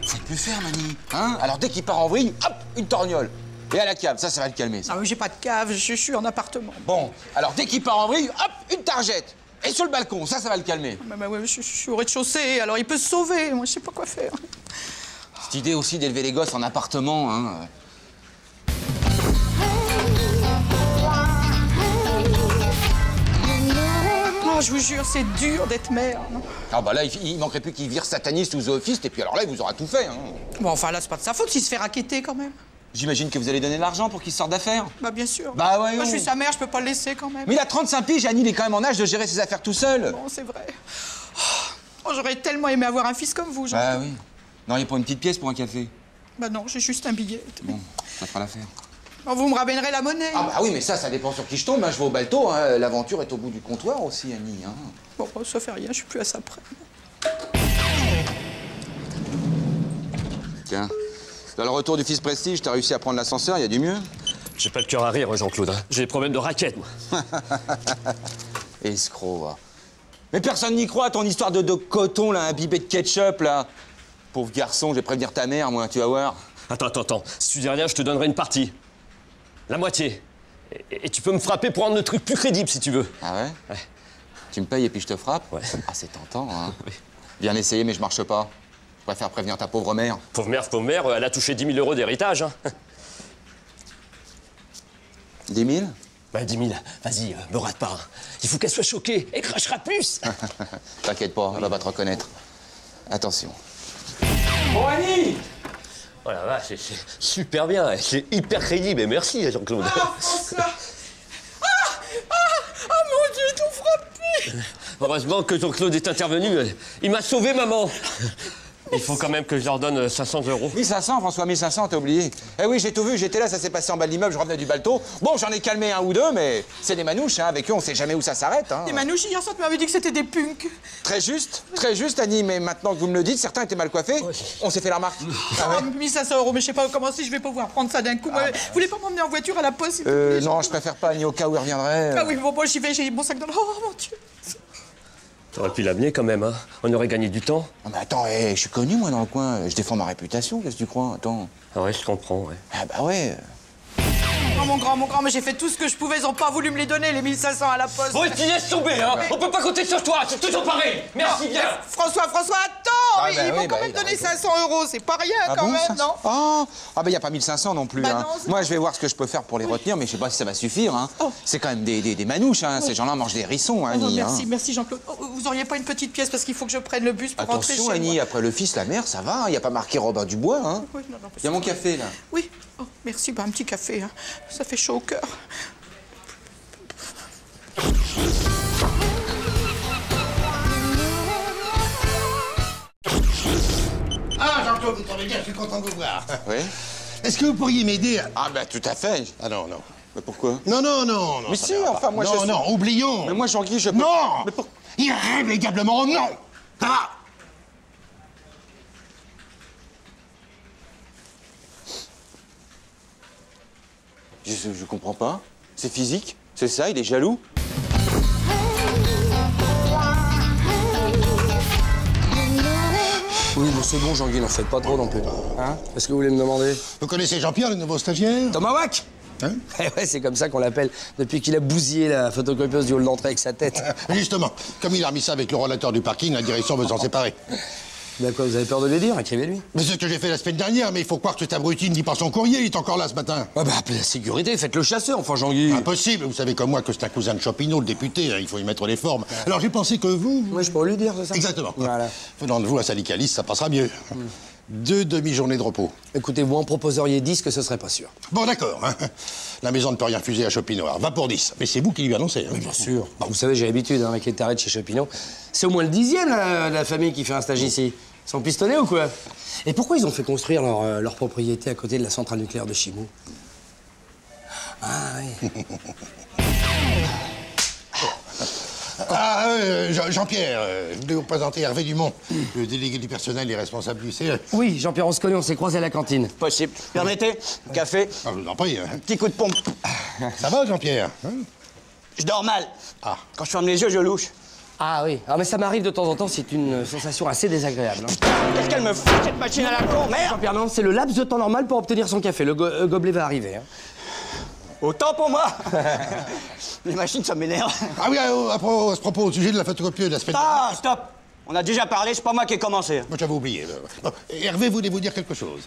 Faut plus faire, Mani. Hein? Alors, dès qu'il part en vrille, hop, une torgnole. Et à la cave, ça va le calmer, ça. Ah oui, j'ai pas de cave, je suis en appartement. Bon, alors, dès qu'il part en vrille, hop, une targette. Et sur le balcon, ça va le calmer. Mais ouais, je suis au rez-de-chaussée, alors il peut se sauver. Moi, je sais pas quoi faire. Cette idée aussi d'élever les gosses en appartement, hein. Non, je vous jure, c'est dur d'être mère. Non. Ah bah là, il manquerait plus qu'il vire sataniste ou zoophyste, et puis alors là, il vous aura tout fait, hein. Bon, enfin, là, c'est pas de sa faute s'il se fait raqueter, quand même. J'imagine que vous allez donner de l'argent pour qu'il sorte d'affaires. Bah, bien sûr. Bah ouais, Moi, je suis sa mère, je peux pas le laisser, quand même. Mais il a 35 piges, Annie, il est quand même en âge de gérer ses affaires tout seul. Bon, c'est vrai. Oh, j'aurais tellement aimé avoir un fils comme vous, Jean. Bah oui. Non, il n'y a pas une petite pièce pour un café. Bah non, j'ai juste un billet. Bon, ça fera l'affaire. Oh, vous me ramènerez la monnaie. Ah bah oui, mais ça dépend sur qui je tombe. Hein. Je vais au balto, hein. L'aventure est au bout du comptoir aussi, Annie. Hein. Bon, ça fait rien, je suis plus à ça près. Tiens, dans le retour du fils Prestige, t'as réussi à prendre l'ascenseur, il y a du mieux? J'ai pas le cœur à rire, Jean-Claude. Hein. J'ai des problèmes de raquette, moi. Escroc, va. Mais personne n'y croit à ton histoire de coton, là, imbibé de ketchup, là. Pauvre garçon, je vais prévenir ta mère, moi, tu vas voir. Attends. Si tu dis rien, je te donnerai une partie. La moitié. Et tu peux me frapper pour rendre le truc plus crédible, si tu veux. Ah ouais? Ouais. Tu me payes et puis je te frappe? Ouais. Ah, c'est tentant, hein. Oui. Viens essayer, mais je marche pas. Je préfère prévenir ta pauvre mère. Pauvre mère, elle a touché 10 000 € d'héritage. Hein. 10 000? Bah, 10 000. Vas-y, me rate pas. Hein. Il faut qu'elle soit choquée. Elle crachera plus. T'inquiète pas, elle va pas te reconnaître. Attention. Bon, Annie! Oh la vache, c'est super bien. C'est hyper crédible. Et merci, Jean-Claude. Ah, François! Ah, mon Dieu, ils t'ont frappé! Heureusement que Jean-Claude est intervenu. Il m'a sauvé, maman. Il faut quand même que je leur donne 500 €. 1500, François, 1500, t'as oublié. Eh oui, j'ai tout vu, j'étais là, ça s'est passé en bas de l'immeuble, je revenais du balto. Bon, j'en ai calmé un ou deux, mais c'est des manouches, hein. Avec eux, on sait jamais où ça s'arrête, hein. Les manouches, hier soir, tu m'avais dit que c'était des punks. Très juste, Annie, mais maintenant que vous me le dites, certains étaient mal coiffés. Oui. On s'est fait la remarque. Ah ouais. 1500 €, mais je sais pas comment si je vais pouvoir prendre ça d'un coup. Vous voulez pas m'emmener en voiture à la poste, s'il vous plaît, Non, je préfère pas, Annie, au cas où il reviendrait. Ah oui, bon, moi j'y vais, j'ai mon sac dans le... Oh, mon Dieu. T'aurais pu l'amener quand même, hein. On aurait gagné du temps. Ah, mais attends, je suis connu, moi, dans le coin. Je défends ma réputation, qu'est-ce que tu crois? Attends. Ah ouais, je comprends, ouais. Ah bah ouais. Oh, mon grand, mais j'ai fait tout ce que je pouvais. Ils ont pas voulu me les donner, les 1500 à la poste. Bon, tu laisses tomber, hein. On peut pas compter sur toi, c'est toujours pareil. Merci bien. François, attends. Ah, Ils bah m'ont oui, quand bah même oui, il a donné raison. 500 €. C'est pas rien, Ah quand bon, même, 500? non? Ah bah y a pas 1500 non plus, Bah hein. non, c'est Moi, pas- je vais voir ce que je peux faire pour les retenir, mais je sais pas si ça va suffire, hein. Oh. C'est quand même des manouches, hein. Ces gens-là mangent des hérissons, hein, Oh, Annie, hein. merci Jean-Claude. Oh, vous auriez pas une petite pièce parce qu'il faut que je prenne le bus pour rentrer Attention, chez Annie, moi. après le fils, la mère, ça va, il y a pas marqué Robin Dubois, hein. Oui, non, Il y a mon café, là. Oui. Oh, merci, un petit café. Hein. Ça fait chaud au cœur. Ah, Jean-Claude, vous tombez bien, je suis content de vous voir. Oui? Est-ce que vous pourriez m'aider à... Ah bah tout à fait. Ah non. Mais pourquoi? Non. Mais ça si, n'ira enfin, pas. moi, non, je... Non, oublions. Mais moi, Jean-Guy, je peux... Non. Mais pour... Irrémédiablement non. Ça va. Je comprends pas. C'est physique? C'est ça, il est jaloux? Oui, mais c'est bon, Jean-Guy, n'en faites pas trop non plus. Hein? Est-ce que vous voulez me demander? Vous connaissez Jean-Pierre, le nouveau stagiaire? Tomahawk! Hein? Eh ouais, c'est comme ça qu'on l'appelle depuis qu'il a bousillé la photocopieuse du hall d'entrée avec sa tête. Justement, comme il a remis ça avec le relateur du parking, la direction veut s'en séparer. Ben quoi, vous avez peur de lui dire? Écrivez-lui. Mais c'est ce que j'ai fait la semaine dernière, mais il faut croire que cet abruti ne dit pas son courrier, il est encore là ce matin. Ouais, bah appelez la sécurité, faites le chasseur, enfin, Jean-Guy. Impossible, vous savez comme moi que c'est un cousin de Chopineau, le député, hein, il faut y mettre les formes. Alors j'ai pensé que vous... Moi, je pourrais lui dire, c'est ça? Exactement. Voilà. Venant de vous, un syndicaliste, ça passera mieux. 2 demi-journées de repos. Écoutez, vous en proposeriez 10 que ce serait pas sûr. Bon, d'accord. Hein. La maison ne peut rien refuser à Chopinoir. Va pour 10. Mais c'est vous qui lui annoncez. Hein. Oui, bien sûr. Bah, vous savez, j'ai l'habitude hein, avec les tarés de chez Chopinot. C'est au moins le 10e, là, la famille qui fait un stage ici. Ils sont pistonnés ou quoi? Et pourquoi ils ont fait construire leur propriété à côté de la centrale nucléaire de Chimou? Ah, oui. Jean-Pierre, je voulais vous présenter Hervé Dumont, le délégué du personnel et responsable du CE. Oui, Jean-Pierre, on se connaît, on s'est croisés à la cantine. Possible. Permettez? Café? Ah, je vous en prie. Hein. Petit coup de pompe. Ça va, Jean-Pierre hein? Je dors mal. Ah. Quand je ferme les yeux, je louche. Ah oui, mais ça m'arrive de temps en temps, c'est une sensation assez désagréable. Hein. Qu'est-ce qu'elle me fout, cette machine à la con, merde! Jean-Pierre, non, c'est le laps de temps normal pour obtenir son café. Le gobelet va arriver. Hein. Autant pour moi! Les machines, ça m'énerve. Ah oui, à ce propos, au sujet de la photocopieuse de la semaine dernière. Stop! On a déjà parlé, c'est pas moi qui ai commencé. Moi, j'avais oublié. Bon, Hervé voulait vous dire quelque chose.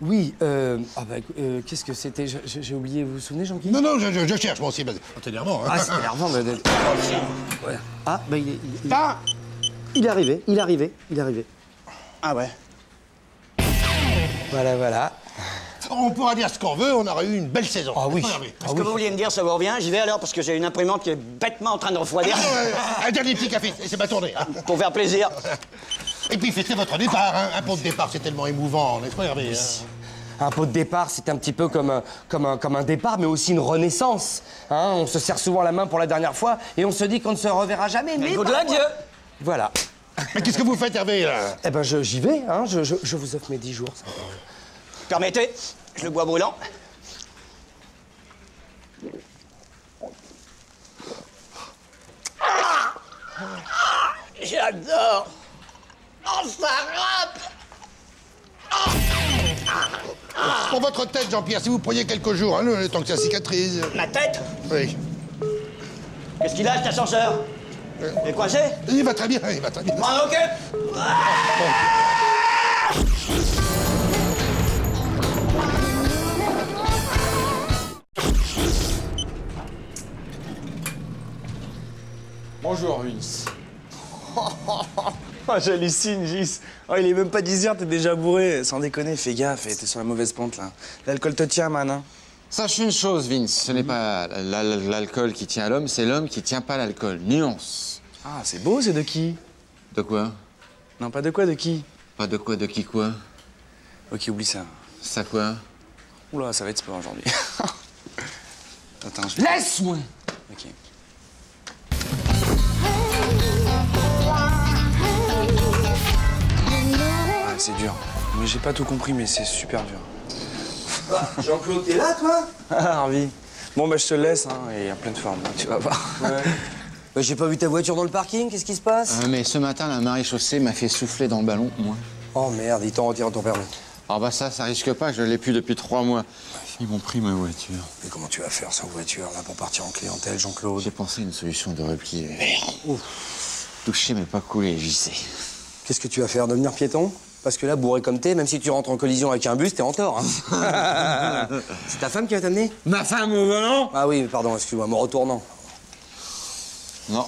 Oui, qu'est-ce que c'était? J'ai oublié, vous vous souvenez, Jean-Guy? Non, je cherche, moi aussi. C'est énervant, hein. Ah, c'est énervant de... Ouais. Ah, il est arrivé, il est arrivé. Ah ouais? Voilà. On pourra dire ce qu'on veut, on aura eu une belle saison. Ah oui. Est-ce que vous vouliez me dire, ça vous revient? J'y vais alors, parce que j'ai une imprimante qui est bêtement en train de refroidir. Un dernier petit café, c'est ma tournée. Hein. Pour faire plaisir. Et puis fêtez votre départ, hein. Un pot de départ, c'est tellement émouvant, n'est-ce pas, Hervé? Un pot de départ, c'est un petit peu comme un départ, mais aussi une renaissance. Hein, on se serre souvent la main pour la dernière fois et on se dit qu'on ne se reverra jamais. Mais Au-delà de Dieu! Voilà. Mais qu'est-ce que vous faites, Hervé, là? Eh ben, j'y vais, hein. Je vous offre mes 10 jours. Ça. Permettez, je le bois brûlant. J'adore! Oh, ça rappe! Pour votre tête, Jean-Pierre, si vous preniez quelques jours, hein, le temps que ça cicatrise. Ma tête? Oui. Qu'est-ce qu'il a, cet ascenseur? Il est coincé? Il va très bien, il va très bien. M'en occupe! Bonjour, Vince. Oh, j'hallucine, Gis. Oh, il est même pas 10h, t'es déjà bourré. Sans déconner, fais gaffe, t'es sur la mauvaise pente, là. L'alcool te tient, man, hein. Sache une chose, Vince, ce n'est pas l'alcool qui tient l'homme, c'est l'homme qui tient pas l'alcool. Nuance. Ah, c'est beau, c'est de qui? De quoi? Non, pas de quoi, de qui? Pas de quoi, de qui quoi? Ok, oublie ça. Ça quoi? Oula, ça va être sport aujourd'hui. Attends, je... Laisse-moi! Ok. Ah, c'est dur. Mais j'ai pas tout compris, mais c'est super dur. Jean-Claude, t'es là, toi? Ah, Harvey. Bon, bah, je te laisse, hein, et en pleine forme, tu vas voir. Ouais. Bah, j'ai pas vu ta voiture dans le parking, qu'est-ce qui se passe? Mais ce matin, la maréchaussée m'a fait souffler dans le ballon, moi. Oh merde, ils t'ont retiré ton permis. Ah bah ça risque pas, je l'ai plus depuis 3 mois. Ils m'ont pris ma voiture. Mais comment tu vas faire sans voiture, là, pour partir en clientèle, Jean-Claude? J'ai pensé à une solution de repli. Toucher mais pas couler, j'y sais. Qu'est-ce que tu vas faire, devenir piéton? Parce que là, bourré comme t'es, même si tu rentres en collision avec un bus, t'es en tort, hein. C'est ta femme qui va t'amener? Ma femme au volant? Ah oui, pardon, excuse-moi, me retournant. Non.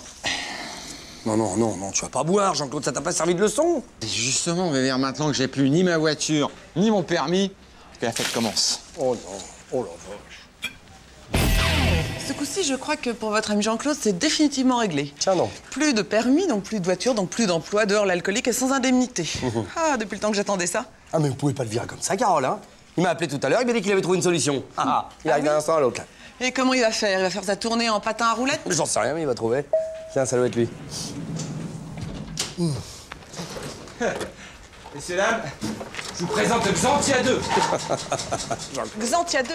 Non, tu vas pas boire, Jean-Claude, ça t'a pas servi de leçon? Et justement, on va dire maintenant que j'ai plus ni ma voiture, ni mon permis, que la fête commence. Oh non, oh la vache. Ce coup-ci, je crois que pour votre ami Jean-Claude, c'est définitivement réglé. Tiens donc. Plus de permis, donc plus de voiture, donc plus d'emploi, dehors l'alcoolique et sans indemnité. Ah, depuis le temps que j'attendais ça. Ah, mais vous pouvez pas le virer comme ça, Carole, hein? Il m'a appelé tout à l'heure, il m'a dit qu'il avait trouvé une solution. Il arrive d'un instant à l'autre, là. Et comment il va faire? Il va faire sa tournée en patin à roulettes? J'en sais rien, mais il va trouver. Tiens, ça doit être lui. Messieurs, dames, je vous présente le Xantia 2. Xantia 2.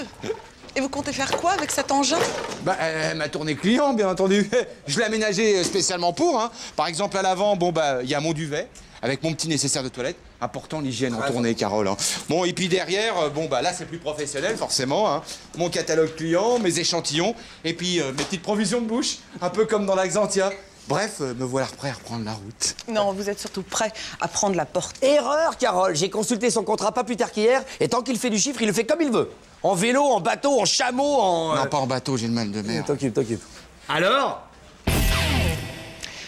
Et vous comptez faire quoi avec cet engin? Bah, ma tournée client, bien entendu. Je l'ai aménagé spécialement pour, hein. Par exemple, à l'avant, bon, bah, il y a mon duvet, avec mon petit nécessaire de toilette. Important, l'hygiène en tournée, Carole. Hein. Bon, et puis derrière, bon, bah, là, c'est plus professionnel, forcément, hein. Mon catalogue client, mes échantillons, et puis mes petites provisions de bouche, un peu comme dans la Xantia. Bref, me voilà prêt à reprendre la route. Non, vous êtes surtout prêt à prendre la porte. Erreur, Carole. J'ai consulté son contrat pas plus tard qu'hier, et tant qu'il fait du chiffre, il le fait comme il veut. En vélo, en bateau, en chameau, en... Non, pas en bateau, j'ai le mal de mer. T'occupe. Alors?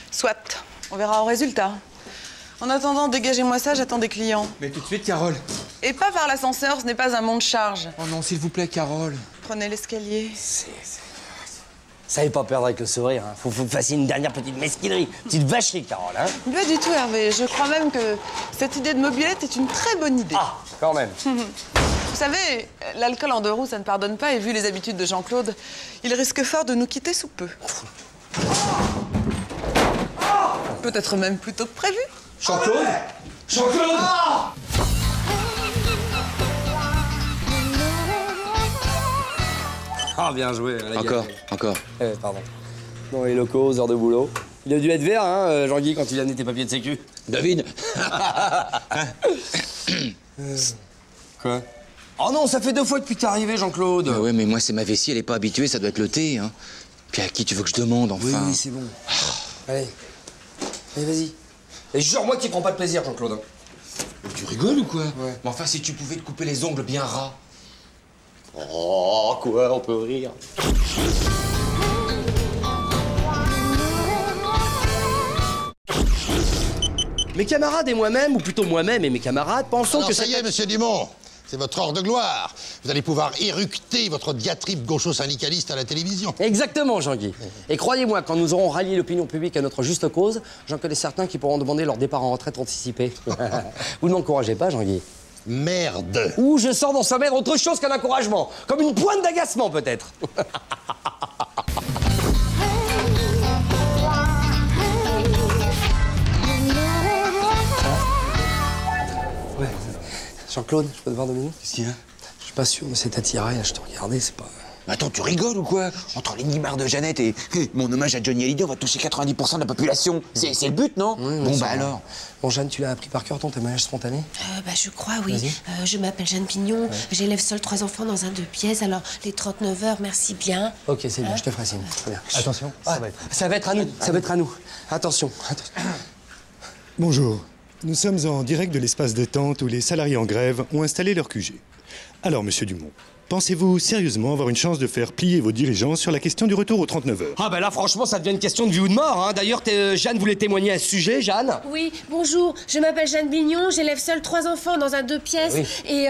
Soit. On verra au résultat. En attendant, dégagez-moi ça, j'attends des clients. Mais tout de suite, Carole. Et pas par l'ascenseur, ce n'est pas un monte-charge. Oh non, s'il vous plaît, Carole. Prenez l'escalier. Savez pas perdre avec le sourire, hein. Faut que vous fassiez une dernière petite mesquinerie, petite vacherie, Carole, hein. Pas du tout, Hervé. Je crois même que cette idée de mobilette est une très bonne idée. Ah, quand même. Vous savez, l'alcool en 2 roues, ça ne pardonne pas, et vu les habitudes de Jean-Claude, il risque fort de nous quitter sous peu. Peut-être même plus tôt que prévu. Jean-Claude? Jean-Claude! Ah, bien joué. Encore. Pardon. dans les locaux, aux heures de boulot. Il a dû être vert, hein, Jean-Guy, quand il a amené tes papiers de sécu. David. Quoi? Oh non, ça fait 2 fois depuis que t'es arrivé, Jean-Claude. Ouais, mais moi, c'est ma vessie, elle est pas habituée, ça doit être le thé, hein. Puis à qui tu veux que je demande, enfin? Oui, c'est bon. Allez. Allez, vas-y. Et jure-moi que tu prends pas de plaisir, Jean-Claude. Tu rigoles ou quoi? Ouais. Mais enfin, si tu pouvais te couper les ongles bien ras. Oh, quoi, on peut rire. Mes camarades et moi-même, ou plutôt moi-même et mes camarades, pensons Alors, que ça y est, monsieur Dumont, c'est votre heure de gloire. Vous allez pouvoir éructer votre diatribe gaucho-syndicaliste à la télévision. Exactement, Jean-Guy. Et croyez-moi, quand nous aurons rallié l'opinion publique à notre juste cause, j'en connais certains qui pourront demander leur départ en retraite anticipée. Vous ne m'encouragez pas, Jean-Guy? Merde. Ou je sens dans sa mère autre chose qu'un encouragement. Comme une pointe d'agacement, peut-être. Ouais. Jean-Claude, je peux te voir 2 minutes? Qu'est-ce qu'il y a? Je suis pas sûr de cet attirail, là, je te regardais, c'est pas... Attends, tu rigoles ou quoi? Entre les nibards de Jeannette et mon hommage à Johnny Hallyday, on va toucher 90% de la population. C'est le but, non? Oui, bon, bah ça va. alors. Bon, Jeanne, tu l'as appris par cœur, ton témoignage spontané? Je crois, oui. Je m'appelle Jeanne Pignon. J'élève seule 3 enfants dans un 2 pièces. Alors, les 39 heures, merci bien. Ok, c'est bien, je te ferai signe. Très bien. Attention, ça va être à nous, ça va être à nous. Attention, attention. Bonjour. Nous sommes en direct de l'espace détente où les salariés en grève ont installé leur QG. Alors, monsieur Dumont, pensez-vous sérieusement avoir une chance de faire plier vos dirigeants sur la question du retour aux 39 heures? Ah bah là, franchement, ça devient une question de vie ou de mort, hein. D'ailleurs, Jeanne voulait témoigner à ce sujet, Jeanne? Oui, bonjour. Je m'appelle Jeanne Pignon. J'élève seule 3 enfants dans un 2 pièces. Oui. Et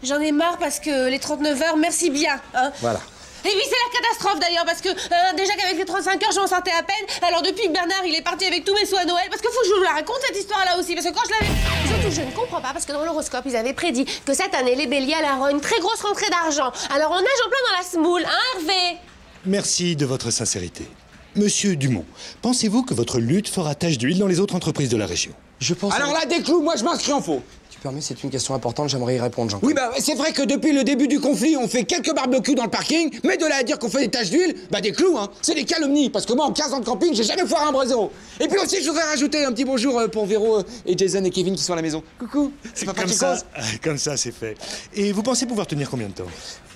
j'en ai marre parce que les 39 heures, merci bien. Hein. Voilà. Et oui, c'est la catastrophe d'ailleurs, parce que déjà qu'avec les 35 heures, je m'en sortais à peine. Alors depuis que Bernard, il est parti avec tous mes sous à Noël, parce qu'il faut que je vous la raconte cette histoire-là aussi, parce que quand je l'avais... Surtout, je ne comprends pas, parce que dans l'horoscope, ils avaient prédit que cette année, les béliers allaient avoir une très grosse rentrée d'argent. Alors on nage en plein dans la semoule, hein, Hervé? Merci de votre sincérité. Monsieur Dumont, pensez-vous que votre lutte fera tache d'huile dans les autres entreprises de la région? Je pense... Alors là, des clous, moi je m'inscris en faux. Tu permets, c'est une question importante, j'aimerais y répondre, Jean-Claude. Oui, bah c'est vrai que depuis le début du conflit, on fait quelques barbecues dans le parking, mais de là à dire qu'on fait des taches d'huile, bah des clous, hein. C'est des calomnies, parce que moi, en 15 ans de camping, j'ai jamais foiré un bras zéro. Et puis aussi, je voudrais rajouter un petit bonjour pour Véro et Jason et Kevin qui sont à la maison. Coucou, c'est pas Comme ça, comme ça, c'est fait. Et vous pensez pouvoir tenir combien de temps?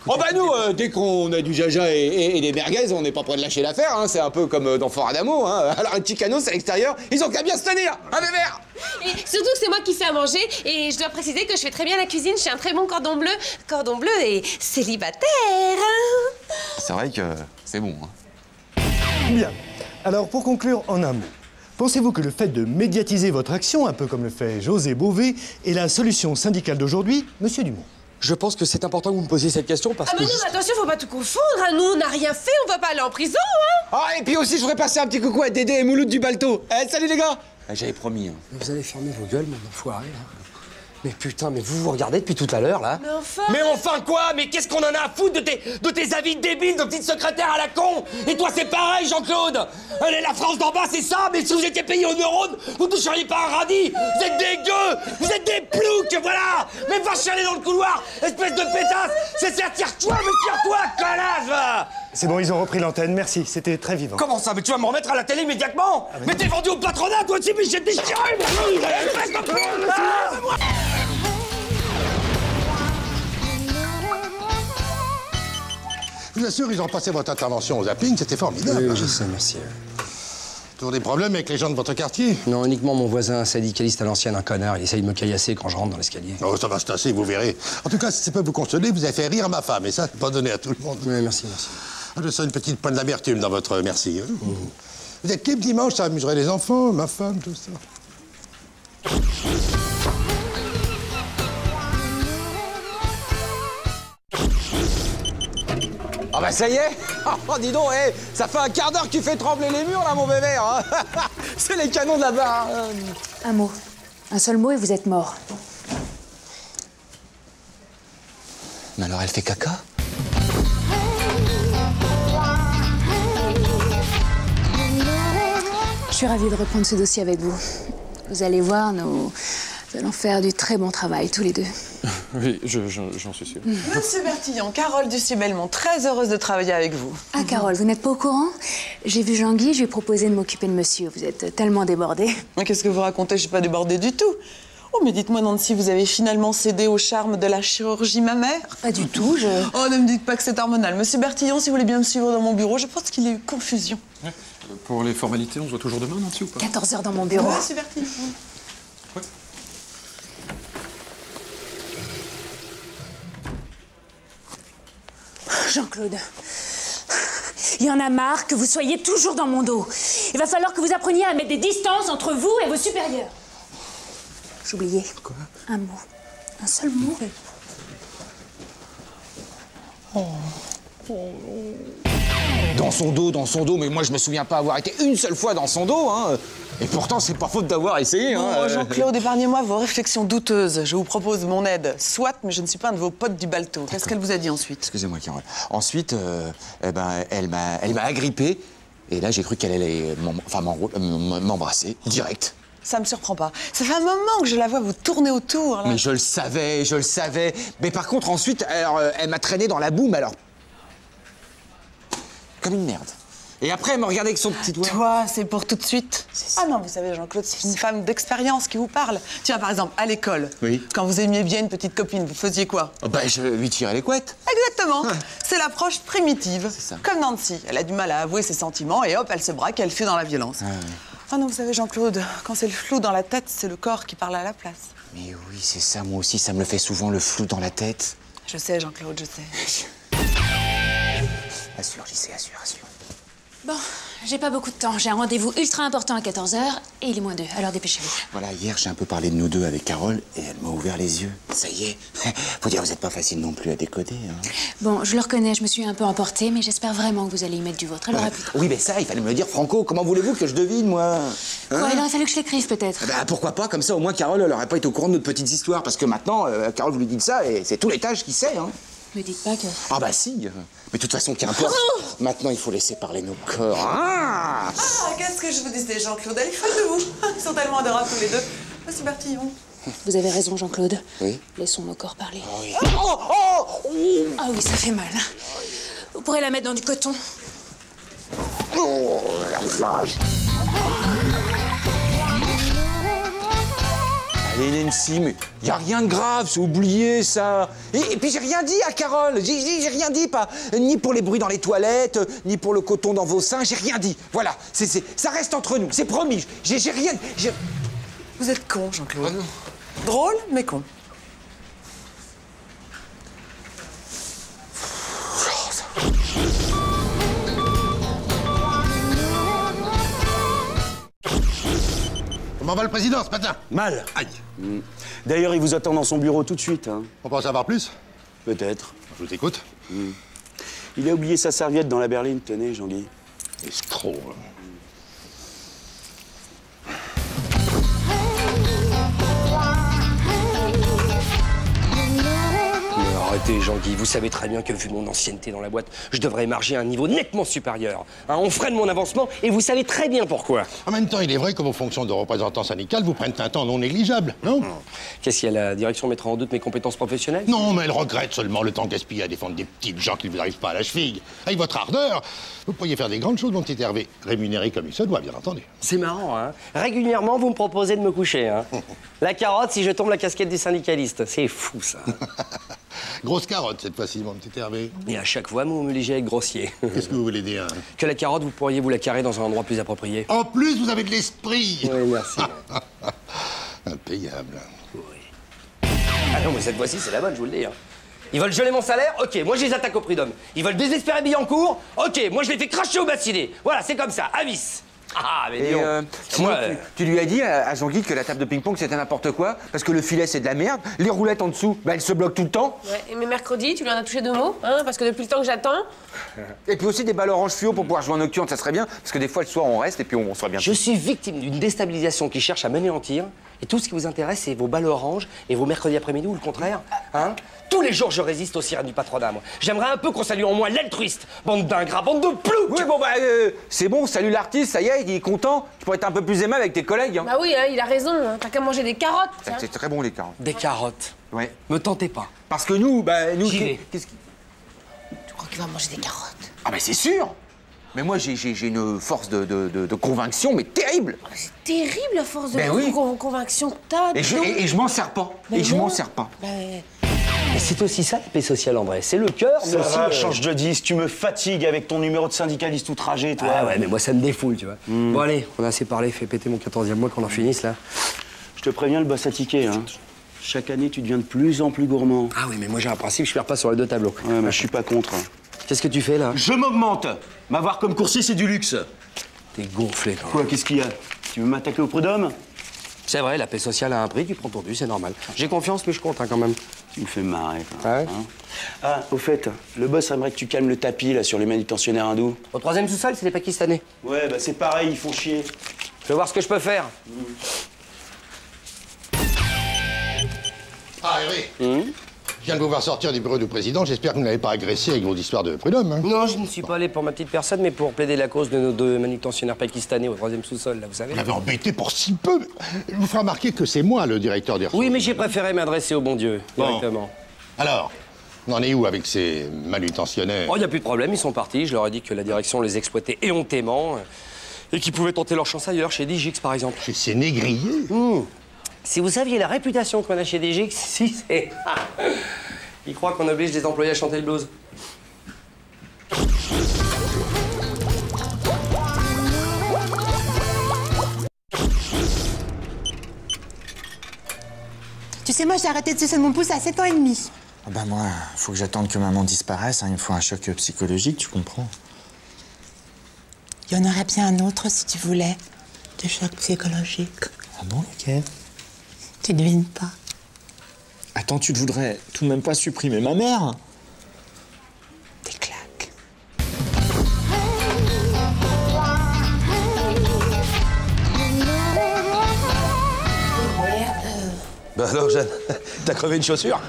Oh bah nous, dès qu'on a du jaja et des merguez, on n'est pas prêt de lâcher l'affaire, hein. C'est un peu comme dans Fort Adamo, hein. Alors les petits canos à l'extérieur, ils ont qu'à bien se tenir, hein, bébert. Et surtout que c'est moi qui fais à manger, et je dois préciser que je fais très bien la cuisine, je suis un très bon cordon bleu et célibataire. Hein. C'est vrai que c'est bon, hein. Bien. Alors, pour conclure en un mot, pensez-vous que le fait de médiatiser votre action, un peu comme le fait José Bové, est la solution syndicale d'aujourd'hui, monsieur Dumont? Je pense que c'est important que vous me posiez cette question parce Ah mais que... non, mais attention, faut pas tout confondre, hein. Nous on n'a rien fait, on va pas aller en prison, hein. Ah, et puis aussi, je voudrais passer un petit coucou à Dédé et Mouloud du Balto. Eh, salut les gars. J'avais promis, hein. Vous allez fermer vos gueules, mon enfoiré, là. Mais putain, mais vous regardez depuis tout à l'heure, là? Mais enfin... Mais enfin quoi? Mais qu'est-ce qu'on en a à foutre de tes avis débiles de petite secrétaire à la con? Et toi, c'est pareil, Jean-Claude! Allez, la France d'en bas, c'est ça, mais si vous étiez payé au neurones, vous toucheriez pas un radis! Vous êtes des gueux! Vous êtes des ploucs, voilà! Mais va chialer dans le couloir, espèce de pétasse! C'est ça, tire-toi, mais tire-toi, connasse, va! C'est bon, ils ont repris l'antenne, merci, c'était très vivant. Comment ça? Mais tu vas me remettre à la télé immédiatement? Mais t'es vendu au patronat, toi aussi, mais j'ai déchiré! Je vous assure, ils ont passé votre intervention au zapping, c'était formidable. Oui, je sais, merci. Toujours des problèmes avec les gens de votre quartier? Non, uniquement mon voisin syndicaliste à l'ancienne, un connard. Il essaye de me caillasser quand je rentre dans l'escalier. Oh, ça va se tasser, vous verrez. En tout cas, si ça peut vous consoler, vous avez fait rire ma femme, et ça, c'est pas donné à tout le monde. Oui, merci, merci. Je sens une petite pointe d'amertume dans votre merci. Hein. Vous êtes libre dimanche, ça amuserait les enfants, ma femme, tout ça. Ah bah ça y est. Oh, dis donc, hey, ça fait un quart d'heure que tu fais trembler les murs, là, mon bébé, hein. C'est les canons de là-bas. Un mot. Un seul mot et vous êtes mort. Mais alors, elle fait caca? Je suis ravie de reprendre ce dossier avec vous. Vous allez voir, Vous allez en faire du très bon travail, tous les deux. Oui, j'en suis sûr. Monsieur Bertillon, Carole Ducier-Belmont, très heureuse de travailler avec vous. Ah, Carole, vous n'êtes pas au courant? J'ai vu Jean-Guy, je lui ai proposé de m'occuper de monsieur. Vous êtes tellement débordée. Mais qu'est-ce que vous racontez? Je suis pas débordée du tout. Oh, mais dites-moi, Nancy, vous avez finalement cédé au charme de la chirurgie mammaire? Pas du tout, Oh, ne me dites pas que c'est hormonal. Monsieur Bertillon, si vous voulez bien me suivre dans mon bureau, je pense qu'il y a eu confusion. Ouais. Pour les formalités, on se voit toujours demain, Nancy, ou pas? 14 heures dans mon bureau. Ouais, monsieur Bertillon. Ouais. Jean-Claude, il y en a marre que vous soyez toujours dans mon dos. Il va falloir que vous appreniez à mettre des distances entre vous et vos supérieurs. J'oubliais. Quoi? Un mot. Un seul mot. Dans son dos, mais moi je me souviens pas avoir été une seule fois dans son dos, hein. Et pourtant, c'est pas faute d'avoir essayé, hein. Bon, Jean-Claude, épargnez-moi vos réflexions douteuses. Je vous propose mon aide. Soit, mais je ne suis pas un de vos potes du balto. Qu'est-ce qu'elle vous a dit ensuite? Excusez-moi, Carole. Ensuite, elle m'a agrippé, et là j'ai cru qu'elle allait m'embrasser, direct. Ça me surprend pas. Ça fait un moment que je la vois vous tourner autour, là. Mais je le savais. Mais par contre, ensuite, alors, elle m'a traîné dans la boue, alors... comme une merde. Et après, elle me regardait avec son petit doigt. Toi, c'est pour tout de suite. Ah non, vous savez, Jean-Claude, c'est une femme d'expérience qui vous parle. Tiens, par exemple, à l'école, oui. Quand vous aimiez bien une petite copine, vous faisiez quoi? Oh, je lui tirais les couettes. Exactement. C'est l'approche primitive. Ça. Comme Nancy. Elle a du mal à avouer ses sentiments et hop, elle se braque, elle fuit dans la violence. Ah non, vous savez, Jean-Claude, quand c'est le flou dans la tête, c'est le corps qui parle à la place. Mais oui, c'est ça, moi aussi, ça me le fait souvent, le flou dans la tête. Je sais, Jean-Claude, je sais. Assure, j'y sais, assure. Bon, j'ai pas beaucoup de temps. J'ai un rendez-vous ultra important à 14 h et il est moins 2. Alors dépêchez-vous. Voilà, hier, j'ai un peu parlé de nous deux avec Carole et elle m'a ouvert les yeux. Ça y est. Faut dire, vous êtes pas facile non plus à décoder, hein. Bon, je le reconnais, je me suis un peu emportée, mais j'espère vraiment que vous allez y mettre du vôtre. Alors, à plus tard. Oui, mais ça, il fallait me le dire, Franco. Comment voulez-vous que je devine, moi? Quoi, il aurait fallu que je l'écrive, peut-être. Pourquoi pas? Comme ça, au moins, Carole, elle aurait pas été au courant de notre petite histoire. Parce que maintenant, Carole, vous lui dites ça et c'est tout l'étage qui sait, hein. Me dites pas que... Ah bah si. Mais de toute façon, qu'importe. Maintenant, il faut laisser parler nos corps. Ah, qu'est-ce que je vous disais, Jean-Claude? Elle est folle de vous. Ils sont tellement adorables tous les deux. Monsieur Bertillon. Vous avez raison, Jean-Claude. Oui. Laissons nos corps parler. Ah oui. Ah oui, ça fait mal. Vous pourrez la mettre dans du coton. Oh, la vache. Allez, Nancy, mais y a rien de grave, c'est oublié, ça. Et puis j'ai rien dit à Carole, j'ai rien dit, pas ni pour les bruits dans les toilettes, ni pour le coton dans vos seins, j'ai rien dit. Voilà, ça reste entre nous, c'est promis. J'ai rien... Vous êtes con, Jean-Claude. Drôle, mais con. Comment va le président ce matin? Mal. Aïe. D'ailleurs, il vous attend dans son bureau tout de suite. Hein. On peut en savoir plus? Peut-être. Je vous écoute. Il a oublié sa serviette dans la berline. Tenez, Jean-Guy. Escroc. Arrêtez, Jean-Guy, vous savez très bien que vu mon ancienneté dans la boîte, je devrais émarger à un niveau nettement supérieur. Hein, on freine mon avancement et vous savez très bien pourquoi. En même temps, il est vrai que vos fonctions de représentant syndical vous prennent un temps non négligeable, non? Qu'est-ce qu'il y a? La direction mettra en doute mes compétences professionnelles? Non, mais elle regrette seulement le temps gaspillé à défendre des petites gens qui ne vous arrivent pas à la cheville. Avec votre ardeur, vous pourriez faire des grandes choses, mon petit Hervé. Rémunéré comme il se doit, bien entendu. C'est marrant, hein? Régulièrement, vous me proposez de me coucher, hein? La carotte si je tombe la casquette des syndicalistes. C'est fou, ça. Grosse carotte, cette fois-ci, mon petit Hervé. Et à chaque fois, vous me légez avec grossier. Qu'est-ce que vous voulez dire? Que la carotte, vous pourriez vous la carrer dans un endroit plus approprié. En plus, vous avez de l'esprit. Oui, merci. Impayable. Oui. Ah non, mais cette fois-ci, c'est la bonne, je vous le dis. Hein. Ils veulent geler mon salaire? Ok, moi je les attaque au prud'homme. Ils veulent désespérer Billancourt? Ok, moi je les fais cracher au bassinet. Voilà, c'est comme ça, à vis. Ah, mais dis donc. Sinon, tu lui as dit à Jean-Guy que la table de ping-pong c'était n'importe quoi, parce que le filet c'est de la merde, les roulettes en dessous, elles se bloquent tout le temps. Ouais, mais mercredi, tu lui en as touché 2 mots, hein, parce que depuis le temps que j'attends... Et puis aussi des balles orange fluo pour pouvoir jouer en nocturne, ça serait bien, parce que des fois le soir on reste et puis on soit bien. Je suis victime d'une déstabilisation qui cherche à m'anéantir, Et tout ce qui vous intéresse, c'est vos balles oranges et vos mercredis après-midi ou le contraire, hein? Tous les jours, je résiste aux sirènes du patronat, moi. J'aimerais un peu qu'on salue en moi l'altruiste. Bande d'ingrats, bande de ploucs. Oui, bon, bah, c'est bon, salut l'artiste, ça y est, il est content. Tu pourrais être un peu plus aimable avec tes collègues. Hein. Bah oui, hein, il a raison. Hein. T'as qu'à manger des carottes. Tiens. C'est très bon, les carottes. Des carottes. Ouais. Me tentez pas. Parce que nous, bah, nous... J'y vais. Qu'est-ce qui... Tu crois qu'il va manger des carottes? Ah, mais c'est sûr. Mais moi, j'ai une force de conviction, mais terrible. C'est terrible la force de Ben oui. conviction que t'as. Et je m'en sers pas. Ben et je non. m'en sers pas. Ben... Mais c'est aussi ça, la paix sociale, en vrai. C'est le cœur, mais Ça aussi... va, change de disque, tu me fatigues avec ton numéro de syndicaliste outragé, toi. Ah ouais, mais moi, ça me défoule, tu vois. Bon, allez, on a assez parlé, fais péter mon 14e mois qu'on en finisse, là. Je te préviens, le boss à ticket, hein. Chaque année, tu deviens de plus en plus gourmand. Ah oui, mais moi, j'ai un principe, je perds pas sur les deux tableaux. Ouais, mais je suis pas contre. Qu'est-ce que tu fais, là? Je m'augmente. M'avoir comme coursier, c'est du luxe. T'es gonflé, quand même. Quoi, qu'est-ce qu'il y a? Tu veux m'attaquer au prud'homme? C'est vrai, la paix sociale a un prix, tu prends ton dû, c'est normal. J'ai confiance, mais je compte, hein, quand même. Tu me fais marrer, quoi. Ah ouais? Hein. Ah, au fait, le boss aimerait que tu calmes le tapis, là, sur les manutentionnaires hindous. Au 3e sous-sol, c'est les Pakistanais. Ouais, bah c'est pareil, ils font chier. Je vais voir ce que je peux faire. Ah, Hervé, je viens de vous voir sortir du bureau du président. J'espère que vous n'avez pas agressé avec vos histoires de prud'homme. Hein. Non, je ne suis pas allé pour ma petite personne, mais pour plaider la cause de nos deux manutentionnaires pakistanais au 3e sous-sol, là, vous savez. Vous l'avez embêté pour si peu. Je vous ferai remarquer que c'est moi le directeur des ressources. Oui, mais j'ai préféré m'adresser au bon Dieu, directement. Alors, on en est où avec ces manutentionnaires? Oh, il n'y a plus de problème, ils sont partis. Je leur ai dit que la direction les exploitait éhontément et qu'ils pouvaient tenter leur chance ailleurs, chez Digix, par exemple. Chez ces négriers? Si vous saviez la réputation qu'on a chez Digix, si, c'est... Ils croient qu'on oblige des employés à chanter le blues. Tu sais, moi, j'ai arrêté de sucer mon pouce à 7 ans et demi. Ah bah moi, faut que j'attende que maman disparaisse, hein. Il me faut un choc psychologique, tu comprends? Il y en aurait bien un autre, si tu voulais, de choc psychologique. Ah bon, lequel? Tu devines pas. Attends, tu ne voudrais tout de même pas supprimer ma mère? Des claques. Bah alors, Jeanne, t'as crevé une chaussure?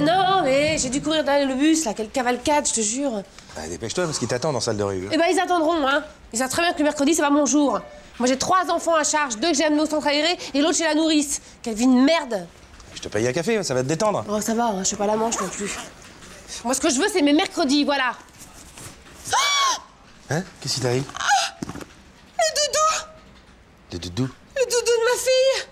Non, mais j'ai dû courir derrière le bus, là, quelle cavalcade, je te jure. Bah, dépêche-toi, parce qu'ils t'attendent en salle de réunion. Eh ben, ils attendront, hein. Ils savent très bien que le mercredi, c'est pas mon jour. Moi, j'ai 3 enfants à charge, 2 que j'ai amenés au centre aéré et l'autre chez la nourrice. Quelle vie de merde. Je te paye un café, ça va te détendre. Oh, ça va, hein, je fais pas la manche non plus. Moi, ce que je veux, c'est mes mercredis, voilà. Hein? Qu'est-ce qui t'arrive? Le doudou. Le doudou? Le doudou de ma fille.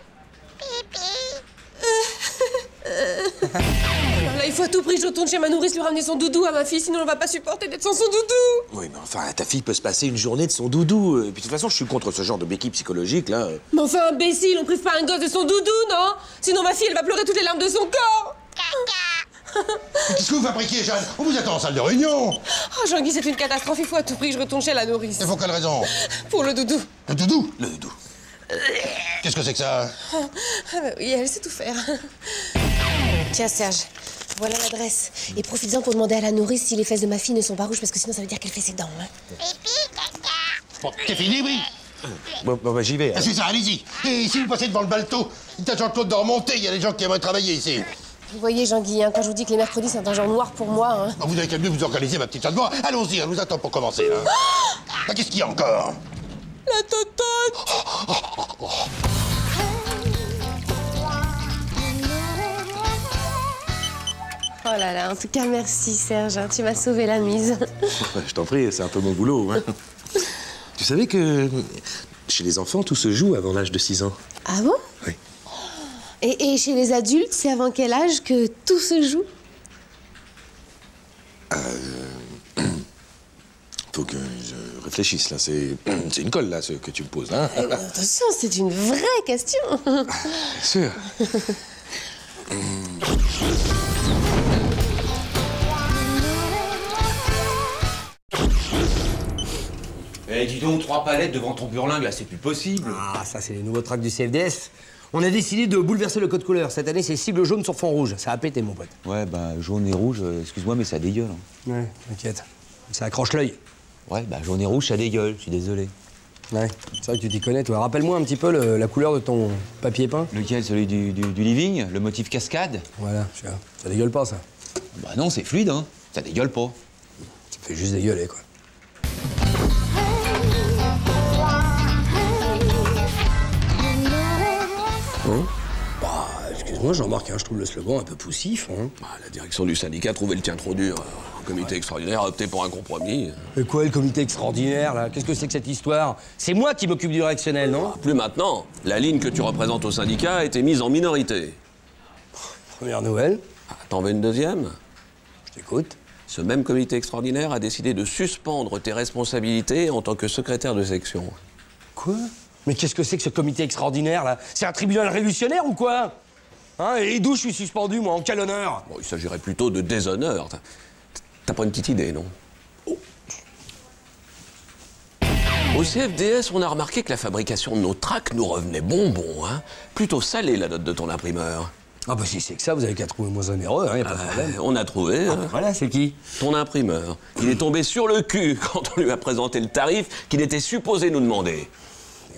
Alors là, il faut à tout prix que je retourne chez ma nourrice lui ramener son doudou à ma fille, sinon elle va pas supporter d'être sans son doudou. Oui, mais enfin, ta fille peut se passer une journée de son doudou. Et puis de toute façon, je suis contre ce genre de béquille psychologique, là. Mais enfin, imbécile, on prive pas un gosse de son doudou, non? Sinon ma fille, elle va pleurer toutes les larmes de son corps. Qu'est-ce que vous fabriquez, Jeanne? On vous attend en salle de réunion. Oh, Jean-Guy, c'est une catastrophe, il faut à tout prix que je retourne chez la nourrice. Et pour quelle raison? Pour le doudou. Le doudou? Le doudou. Qu'est-ce que c'est que ça? Ah bah oui, elle sait tout faire. Tiens, Serge, voilà l'adresse. Et profites-en pour demander à la nourrice si les fesses de ma fille ne sont pas rouges, parce que sinon ça veut dire qu'elle fait ses dents. Hein. Bon, c'est fini, oui? Bon, bah, j'y vais. Ah, c'est ça, allez-y. Et si vous passez devant le balto, il y a Jean-Claude de remonter, il y a des gens qui aimeraient travailler ici. Vous voyez, Jean-Guy, hein, quand je vous dis que les mercredis, c'est un genre noir pour moi, hein. Vous avez qu'à mieux vous organiser, ma petite Jeanne. Allons-y, on nous attend pour commencer, là. Ah, qu'est-ce qu'il y a encore? La totote. Oh là là, en tout cas, merci Serge, hein, tu m'as sauvé la mise. Je t'en prie, c'est un peu mon boulot. Hein. Tu savais que chez les enfants, tout se joue avant l'âge de 6 ans? Ah bon? Oui. Et chez les adultes, c'est avant quel âge que tout se joue? Faut que je réfléchisse, là. C'est une colle, là, ce que tu me poses, hein. Attention, c'est une vraie question. Bien sûr. Eh, dis donc, 3 palettes devant ton burlingue, là, c'est plus possible. Ah, ça, c'est les nouveaux tracts du CFDS. On a décidé de bouleverser le code couleur. Cette année, c'est cible jaune sur fond rouge. Ça a pété, mon pote. Ouais, bah, jaune et rouge, excuse-moi, mais ça dégueule. Hein. Ouais, t'inquiète. Ça accroche l'œil. Ouais, bah, jaune et rouge, ça dégueule, je suis désolé. Ouais, c'est vrai que tu t'y connais, toi. Rappelle-moi un petit peu la couleur de ton papier peint. Lequel? Celui du living? Le motif cascade? Voilà, tu vois. Ça dégueule pas, ça. Bah non, c'est fluide, hein. Ça dégueule pas. Ça fait juste dégueuler, quoi. Hein? Bah, excuse-moi, Jean-Marc, hein, je trouve le slogan un peu poussif. Hein. Bah, la direction du syndicat a trouvé le tien trop dur. Le comité extraordinaire a opté pour un compromis. Mais quoi, le comité extraordinaire, là? Qu'est-ce que c'est que cette histoire? C'est moi qui m'occupe du réactionnel, non? Bah, plus maintenant. La ligne que tu représentes au syndicat a été mise en minorité. Première nouvelle. Ah, t'en veux une deuxième? Je t'écoute. Ce même comité extraordinaire a décidé de suspendre tes responsabilités en tant que secrétaire de section. Quoi? Mais qu'est-ce que c'est que ce comité extraordinaire, là? C'est un tribunal révolutionnaire ou quoi? Hein? Et d'où je suis suspendu, moi? En quel honneur? Bon, il s'agirait plutôt de déshonneur. T'as pas une petite idée, non? Oh. Au CFDS, on a remarqué que la fabrication de nos tracts nous revenait bonbon, hein? Plutôt salée, la note de ton imprimeur. Ah bah si c'est que ça, vous avez qu'à trouver moins onéreux, hein, y a pas de problème. On a trouvé. Ah, voilà, c'est qui? Ton imprimeur. Il est tombé sur le cul quand on lui a présenté le tarif qu'il était supposé nous demander.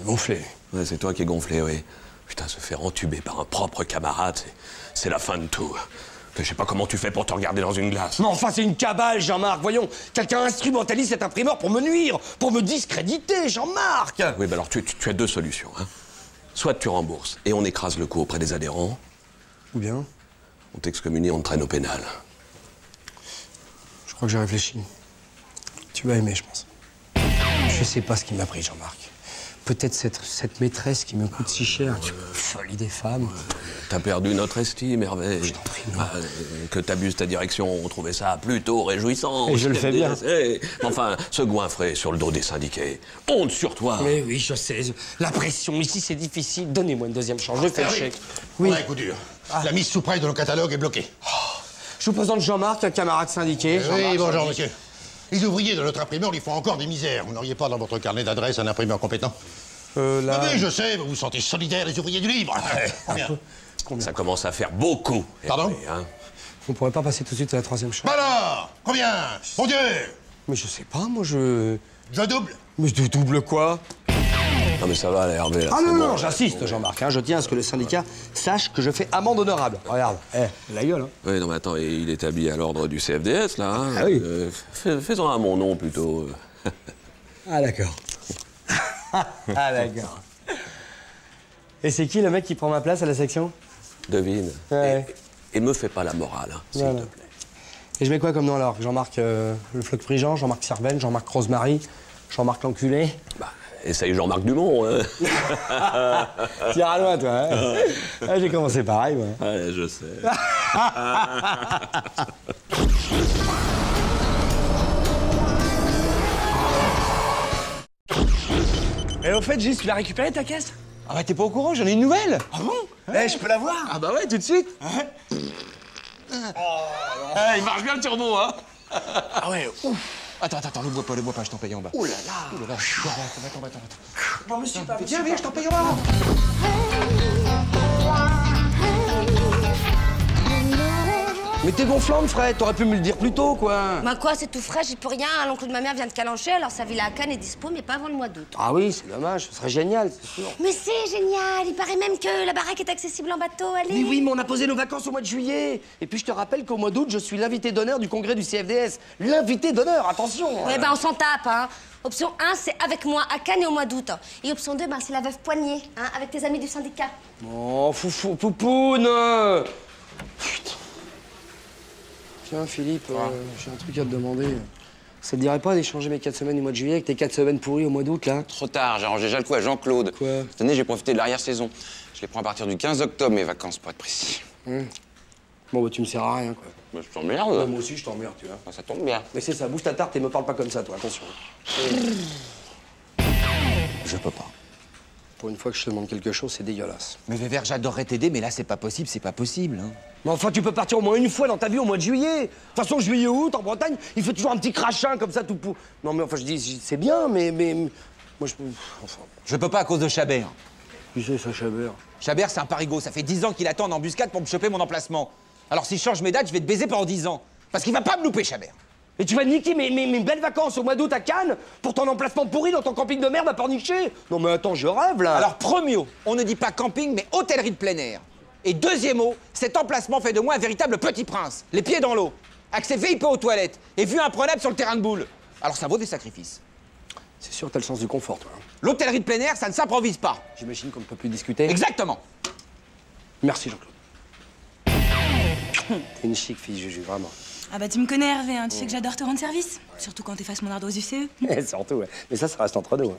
Gonflé. Ouais, c'est toi qui es gonflé, oui. Putain, se faire entuber par un propre camarade, c'est la fin de tout. Je sais pas comment tu fais pour te regarder dans une glace. Mais enfin, c'est une cabale, Jean-Marc, voyons. Quelqu'un instrumentalise cet imprimeur pour me nuire, pour me discréditer, Jean-Marc. Oui, bah alors tu as deux solutions, hein. Soit tu rembourses et on écrase le coup auprès des adhérents. Ou bien on t'excommunie, on te traîne au pénal. Je crois que j'ai réfléchi. Tu vas aimer, je pense. Je sais pas ce qui m'a pris, Jean-Marc. Peut-être cette maîtresse qui me coûte si cher. Folie des femmes. T'as perdu notre estime, Hervé. Je t'en prie, non. Que t'abuses ta direction, on trouvait ça plutôt réjouissant. Et je le fais bien. Enfin, se goinfrer sur le dos des syndiqués. Honte sur toi. Mais oui, je sais. La pression, ici, c'est difficile. Donnez-moi une deuxième chance, je fais le chèque. Oui. On a un coup dur. La mise sous presse de nos catalogues est bloquée. Je vous présente Jean-Marc, un camarade syndiqué. Oui, bonjour, monsieur. Les ouvriers de notre imprimeur lui font encore des misères. Vous n'auriez pas dans votre carnet d'adresse un imprimeur compétent? Là... Oui, je sais, vous vous sentez solidaires, les ouvriers du livre. Combien? Ça commence à faire beaucoup. Pardon? Hervé, hein. On pourrait pas passer tout de suite à la troisième chance. Bah alors? Combien? Mon Dieu! Mais je sais pas, moi je... Je double? Mais je double quoi? Non mais ça va, là, Hervé. Là, ah non, bon, non, j'insiste, Jean-Marc. Hein, je tiens à ce que le syndicat sache que je fais amende honorable. Regarde, la gueule. Hein. Oui, non mais attends, il est habillé à l'ordre du CFDS, là. Hein. Ah oui. Fais-en à mon nom, plutôt. Ah d'accord. Ah d'accord. Et c'est qui le mec qui prend ma place à la section? Devine. Ouais. Et me fais pas la morale, hein, s'il te plaît. Et je mets quoi comme nom alors? Jean-Marc le Floc Prigent, Jean-Marc Servenne, Jean-Marc Rosemary, Jean-Marc l'enculé? Bah, essaye Jean-Marc Dumont, hein. Tu iras loin, toi, hein. Ah, j'ai commencé pareil, moi. Ouais, je sais. Et au fait, Gis, tu l'as récupéré ta caisse? Ah bah t'es pas au courant, j'en ai une nouvelle. Ah bon? Eh, je peux la voir? Ah bah ouais, tout de suite. Il marche bien le turbo, hein. Ah ouais, ouf. Attends, le bois pas, je t'en paye en bas. Oh là là. Oh là là, attends. Non, monsieur, pas Viens, je t'en paye en bas. Mais t'es gonflante, Fred, t'aurais pu me le dire plus tôt, quoi. Bah quoi, c'est tout frais, j'ai plus rien. L'oncle de ma mère vient de Calancher, alors sa villa à Cannes est dispo, mais pas avant le mois d'août. Ah oui, c'est dommage, ce serait génial, c'est sûr. Mais c'est génial, il paraît même que la baraque est accessible en bateau, allez. Mais oui, mais on a posé nos vacances au mois de juillet. Et puis je te rappelle qu'au mois d'août, je suis l'invité d'honneur du congrès du CFDS. L'invité d'honneur, attention. Ouais, ben on s'en tape, hein. Option 1, c'est avec moi à Cannes et au mois d'août. Et option 2, ben c'est la veuve Poignet, hein, avec tes amis du syndicat. Oh, foufou, poupoune. Putain. Tiens, Philippe, j'ai un truc à te demander. Ça te dirait pas d'échanger mes 4 semaines du mois de juillet avec tes 4 semaines pourries au mois d'août, là? Trop tard, j'ai arrangé déjà le coup à Jean-Claude. Quoi? Cette année, j'ai profité de l'arrière-saison. Je les prends à partir du 15 octobre, mes vacances, pour être précis. Bon, bah, tu me sers à rien, quoi. Bah, je t'emmerde. Ouais, moi aussi, je t'emmerde, tu vois. Bah, ça tombe bien. Mais c'est ça, bouge ta tarte et me parle pas comme ça, toi, attention. Je peux pas. Pour une fois que je te demande quelque chose, c'est dégueulasse. Mais Vévert, j'adorerais t'aider, mais là, c'est pas possible. Hein. Mais enfin, tu peux partir au moins une fois dans ta vie au mois de juillet. De toute façon, juillet-août, en Bretagne, il fait toujours un petit crachin comme ça, tout pour... Non, mais enfin, je dis, c'est bien, mais... Moi, je peux... Enfin... Je peux pas à cause de Chabert. Qui c'est, ça, Chabert? Chabert, c'est un parigot. Ça fait 10 ans qu'il attend en embuscade pour me choper mon emplacement. Alors, si je change mes dates, je vais te baiser pendant 10 ans. Parce qu'il va pas me louper, Chabert. Et tu vas niquer mes belles vacances au mois d'août à Cannes pour ton emplacement pourri dans ton camping de merde à Pornichet? Non mais attends, je rêve là. Alors, premier mot, on ne dit pas camping, mais hôtellerie de plein air. Et deuxième mot, cet emplacement fait de moi un véritable petit prince. Les pieds dans l'eau, accès VIP aux toilettes et vue imprenable sur le terrain de boule. Alors ça vaut des sacrifices. C'est sûr, t'as le sens du confort, toi. L'hôtellerie de plein air, ça ne s'improvise pas. J'imagine qu'on ne peut plus discuter. Exactement. Merci, Jean-Claude. T'es une chic fille, Juju, vraiment. Ah bah tu me connais Hervé, hein. Tu sais que j'adore te rendre service. Surtout quand t'effaces mon ardoise UCE. Surtout, ouais. Mais ça reste entre nous. Hein.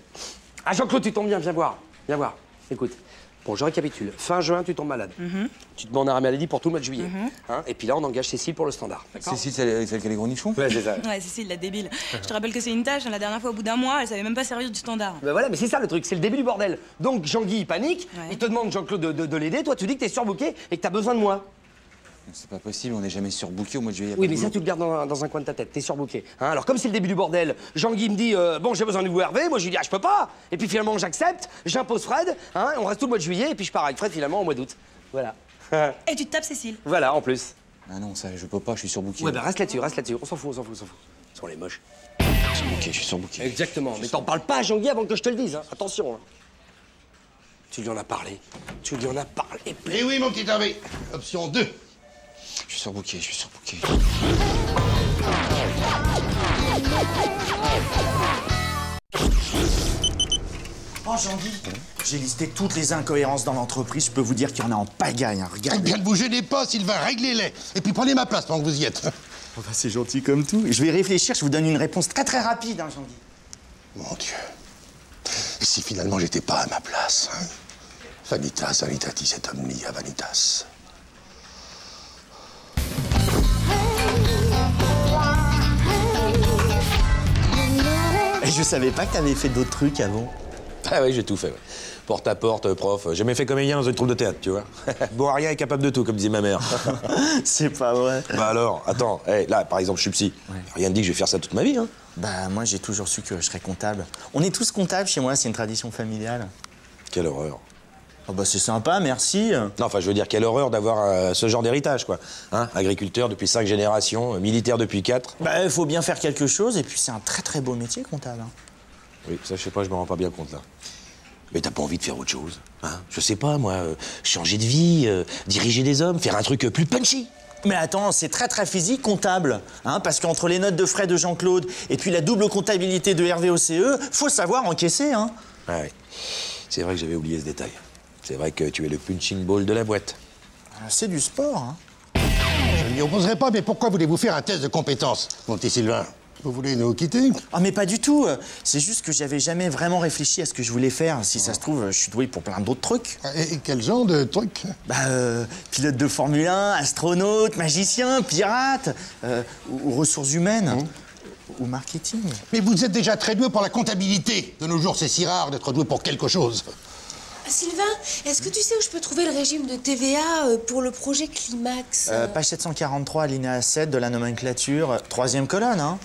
Ah, Jean-Claude, tu tombes bien, viens voir. Viens voir. Écoute, bon, je récapitule. Fin juin, tu tombes malade. Tu te mets en arrêt maladie pour tout le mois de juillet. Hein. Et puis là, on engage Cécile pour le standard. Cécile, celle qui a les gros nichons? Ouais, c'est ça. Ouais, Cécile, la débile. Je te rappelle que c'est une tâche. La dernière fois, au bout d'un mois, elle savait même pas servir du standard. Ben voilà, mais c'est ça le truc, c'est le début du bordel. Donc Jean-Guy, il panique, il te demande, Jean-Claude, de l'aider. Toi, tu dis que t'es surbooké et que t'as besoin de moi. C'est pas possible, on n'est jamais surbooké au mois de juillet. Oui, mais ça, tu le gardes dans un coin de ta tête. T'es surbooké. Hein, alors, comme c'est le début du bordel, Jean-Guy me dit bon, j'ai besoin de vous, Hervé. Moi, je lui dis je peux pas. Et puis finalement, j'accepte, j'impose Fred. Hein, on reste tout le mois de juillet et puis je pars avec Fred finalement au mois d'août. Voilà. Et tu te tapes Cécile. Voilà, en plus. Ah non, ça, je peux pas, je suis surbooké. Ouais, bah reste là-dessus. On s'en fout. Ils sont les moches. Je suis surbooké. Exactement. Mais t'en parles pas à Jean-Guy avant que je te le dise. Hein. Attention. Hein. Tu lui en as parlé. Eh oui, mon petit Hervé. Option 2. Je suis surbooké. Oh Jean-Guy, j'ai listé toutes les incohérences dans l'entreprise. Je peux vous dire qu'il y en a en pagaille. Hein. Regardez. Eh bien, ne vous gênez pas, Sylvain, réglez-les. Et puis prenez ma place pendant que vous y êtes. Oh bah, c'est gentil comme tout. Je vais réfléchir, je vous donne une réponse très rapide, hein, Jean-Guy. Mon Dieu. Et si finalement j'étais pas à ma place, hein? Vanitas, vanitatis et omnia vanitas. Et je savais pas que t'avais fait d'autres trucs avant. Ah oui, j'ai tout fait, ouais. Porte à porte, prof. J'ai jamais fait comédien dans une troupe de théâtre, tu vois. Bon, rien est capable de tout, comme disait ma mère. C'est pas vrai. Bah alors, attends, hey, là, par exemple, je suis psy. Ouais. Rien ne dit que je vais faire ça toute ma vie, hein. Bah, moi, j'ai toujours su que je serais comptable. On est tous comptables chez moi, c'est une tradition familiale. Quelle horreur. Oh bah, c'est sympa, merci. Non, enfin, je veux dire, quelle horreur d'avoir ce genre d'héritage, quoi. Hein, agriculteur depuis 5 générations, militaire depuis 4. Bah, il faut bien faire quelque chose, et puis c'est un très beau métier, comptable. Hein. Oui, ça, je sais pas, je me rends pas bien compte, là. Mais t'as pas envie de faire autre chose, hein? Je sais pas, moi, changer de vie, diriger des hommes, faire un truc plus punchy. Mais attends, c'est très physique, comptable. Hein, parce qu'entre les notes de frais de Jean-Claude et puis la double comptabilité de Hervé au CE, faut savoir encaisser, hein. Ah oui. C'est vrai que j'avais oublié ce détail. C'est vrai que tu es le punching ball de la boîte. C'est du sport, hein. Je ne m'y opposerai pas, mais pourquoi voulez-vous faire un test de compétences, mon petit Sylvain? Vous voulez nous quitter? Ah, mais pas du tout. C'est juste que j'avais jamais vraiment réfléchi à ce que je voulais faire. Si ça se trouve, je suis doué pour plein d'autres trucs. Et quel genre de trucs? Bah, pilote de Formule 1, astronaute, magicien, pirate, ou ressources humaines, ou marketing. Mais vous êtes déjà très doué pour la comptabilité. De nos jours, c'est si rare d'être doué pour quelque chose. Sylvain, est-ce que tu sais où je peux trouver le régime de TVA pour le projet Climax? Page 743, alinéa 7 de la nomenclature, 3e colonne, hein.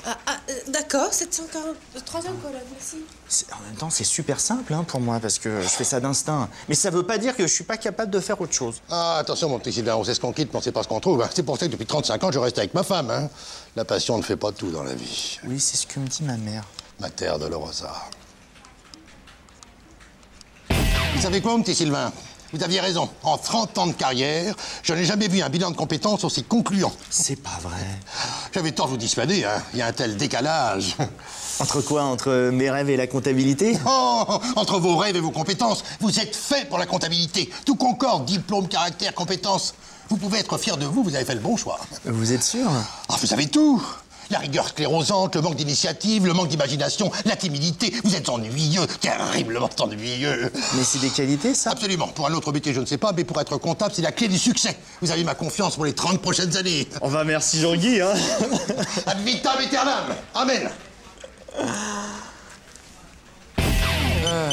D'accord, 740... 3e colonne, merci. En même temps, c'est super simple, hein, pour moi, parce que je fais ça d'instinct. Mais ça veut pas dire que je suis pas capable de faire autre chose. Ah, attention, mon petit Sylvain, on sait ce qu'on quitte, mais on sait pas ce qu'on trouve. C'est pour ça que depuis 35 ans, je reste avec ma femme, hein. La passion ne fait pas tout dans la vie. Oui, c'est ce que me dit ma mère. Mater Dolorosa. Vous savez quoi, mon petit Sylvain? Vous aviez raison. En 30 ans de carrière, je n'ai jamais vu un bilan de compétences aussi concluant. C'est pas vrai. J'avais tort de vous dissuader, hein. Il y a un tel décalage. Entre quoi? Entre mes rêves et la comptabilité? Oh, entre vos rêves et vos compétences. Vous êtes fait pour la comptabilité. Tout concorde, diplôme, caractère, compétences. Vous pouvez être fier de vous, vous avez fait le bon choix. Vous êtes sûr? Ah, vous savez tout. La rigueur sclérosante, le manque d'initiative, le manque d'imagination, la timidité. Vous êtes ennuyeux, terriblement ennuyeux. Mais c'est des qualités, ça? Absolument. Pour un autre métier, je ne sais pas, mais pour être comptable, c'est la clé du succès. Vous avez ma confiance pour les 30 prochaines années. Oh bah merci Jean-Guy, hein. Ad vitam aeternam. Amen.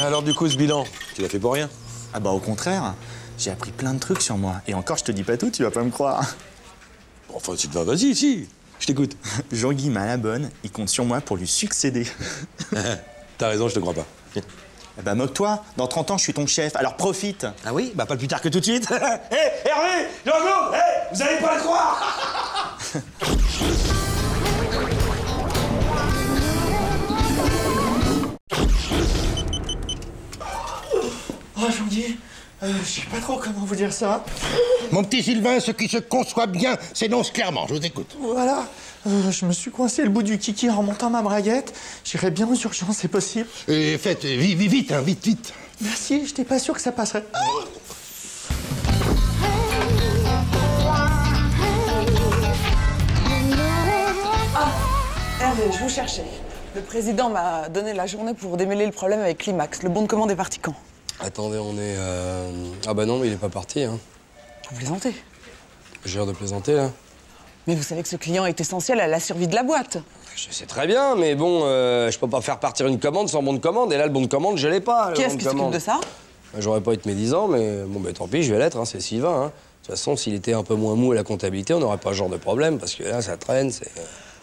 Alors du coup, ce bilan, tu l'as fait pour rien? Ah bah au contraire, j'ai appris plein de trucs sur moi. Et encore, je te dis pas tout, tu vas pas me croire. Enfin, si tu vas, vas-y, si. Je t'écoute. Jean-Guy m'a la bonne, il compte sur moi pour lui succéder. T'as raison, je te crois pas. Eh bah moque-toi, dans 30 ans, je suis ton chef, alors profite. Ah oui? Bah pas plus tard que tout de suite. Hé, Hervé, Jean-Claude, vous allez pas le croire. Oh, Jean-Guy, je sais pas trop comment vous dire ça. Mon petit Sylvain, ce qui se conçoit bien s'énonce clairement. Je vous écoute. Voilà, je me suis coincé le bout du kiki en remontant ma braguette. J'irai bien aux urgences, c'est possible. Et faites vite, hein, vite. Merci, j'étais pas sûr que ça passerait. Hervé, je vous cherchais. Le président m'a donné la journée pour démêler le problème avec Climax. Le bon de commande est parti quand? Attendez, on est... Ah bah non, mais il est pas parti, hein. Vous plaisantez? J'ai l'air de plaisanter, là. Mais vous savez que ce client est essentiel à la survie de la boîte. Je sais très bien, mais bon, je peux pas faire partir une commande sans bon de commande. Et là, le bon de commande, je l'ai pas. Qui est-ce qui s'occupe de ça? J'aurais pas été médisant, mais bon, bah, tant pis, je vais l'être, hein, c'est Sylvain. Hein. De toute façon, s'il était un peu moins mou à la comptabilité, on n'aurait pas ce genre de problème, parce que là, ça traîne, c'est...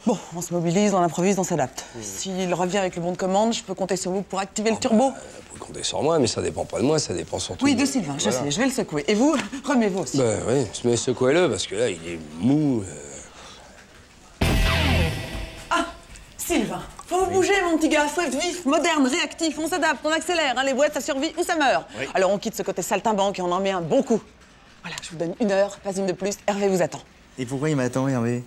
Bon, on se mobilise, on improvise, on s'adapte. S'il revient avec le bon de commande, je peux compter sur vous pour activer le turbo. Vous pouvez compter sur moi, mais ça dépend pas de moi, ça dépend surtout... Oui, de Sylvain, je sais, je vais le secouer. Et vous, remuez-vous aussi. Ben oui, mais secouez-le, parce que là, il est mou. Ah, Sylvain, faut vous bouger, mon petit gars, faut être vif, moderne, réactif, on s'adapte, on accélère, hein, les boîtes, ça survit ou ça meurt. Oui. Alors on quitte ce côté saltimbanque et on en met un bon coup. Voilà, je vous donne 1 heure, pas une de plus, Hervé vous attend. Et pourquoi il m'attend, Hervé?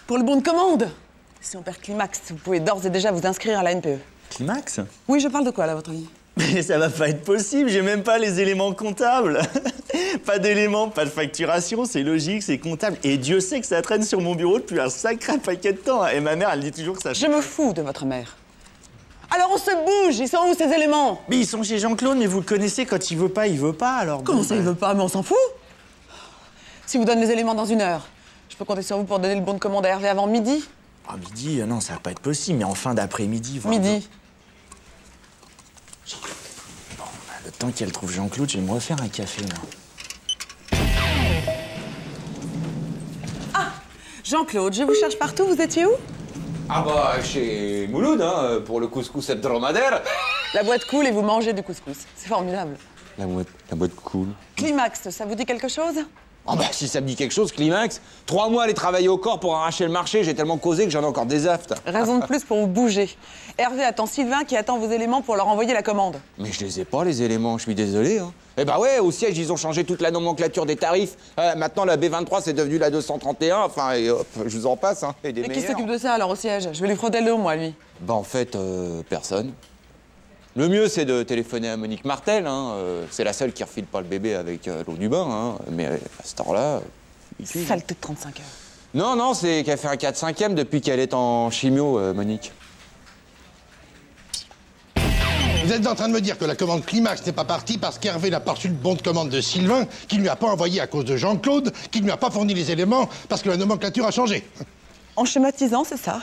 Pour le bon de commande. Si on perd Climax, vous pouvez d'ores et déjà vous inscrire à la NPE. Climax? Oui, je parle de quoi, là, à votre avis? Mais ça va pas être possible, j'ai même pas les éléments comptables. Pas d'éléments, pas de facturation, c'est logique, c'est comptable. Et Dieu sait que ça traîne sur mon bureau depuis un sacré paquet de temps. Et ma mère, elle dit toujours que ça... Je me fous de votre mère. Alors on se bouge, ils sont où ces éléments? Mais ils sont chez Jean-Claude, mais vous le connaissez, quand il veut pas, alors... Comment ça, il veut pas? Mais on s'en fout. Si vous donne les éléments dans 1 heure, je peux compter sur vous pour donner le bon de commande à Hervé avant midi? Ah, midi, non, ça va pas être possible, mais en fin d'après-midi, voilà. Midi. Bon, bah, le temps qu'elle trouve Jean-Claude, je vais me refaire un café, là. Ah, Jean-Claude, je vous cherche partout, vous étiez où? Ah bah, chez Mouloud, hein, pour le couscous hebdomadaire. La boîte cool et vous mangez du couscous. C'est formidable. La boîte cool. Climax, ça vous dit quelque chose? Oh bah, si ça me dit quelque chose, Climax. 3 mois à aller travailler au corps pour arracher le marché, j'ai tellement causé que j'en ai encore des aftes. Raison de plus pour vous bouger. Hervé attend Sylvain qui attend vos éléments pour leur envoyer la commande. Mais je les ai pas, les éléments, je suis désolé. Hein. Eh bah ouais, au siège, ils ont changé toute la nomenclature des tarifs. Maintenant, la B23, c'est devenu la 231. Enfin, et hop, je vous en passe, hein. Et des Mais meilleurs. qui s'occupe de ça, alors, au siège? Je vais lui frotter le dos, moi, lui. Bah, en fait, personne. Le mieux, c'est de téléphoner à Monique Martel. Hein. C'est la seule qui refile pas le bébé avec l'eau du bain. Hein. Mais à cette heure-là... Saleté de 35 heures. Non, c'est qu'elle fait un 4/5e depuis qu'elle est en chimio, Monique. Vous êtes en train de me dire que la commande Climax n'est pas partie parce qu'Hervé n'a pas reçu le bon de commande de Sylvain, qu'il ne lui a pas envoyé à cause de Jean-Claude, qu'il ne lui a pas fourni les éléments parce que la nomenclature a changé. En schématisant, c'est ça.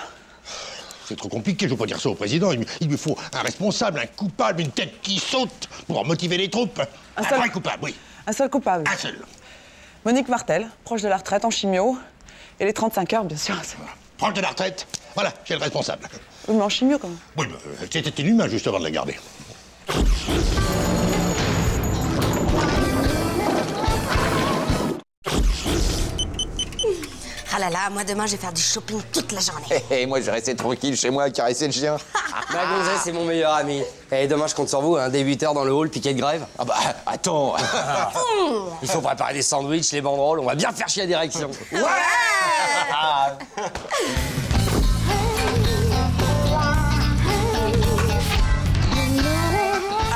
C'est trop compliqué, je ne veux pas dire ça au président. Il lui faut un responsable, un coupable, une tête qui saute pour motiver les troupes. Un vrai coupable, oui. Un seul coupable. Un seul. Monique Martel, proche de la retraite en chimio. Et les 35 heures, bien sûr. Proche de la retraite, voilà, j'ai le responsable. Oui, mais en chimio, quand même. Oui, mais c'était inhumain juste avant de la garder. Ah là là, moi demain je vais faire du shopping toute la journée. Et moi, je vais rester tranquille chez moi à caresser le chien. Ma gonzesse, c'est mon meilleur ami. Et demain, je compte sur vous, hein, dès 8h dans le hall, piquet de grève. Ah bah, attends. Il faut préparer les sandwichs, les banderoles, on va bien faire chier la direction. Ouais.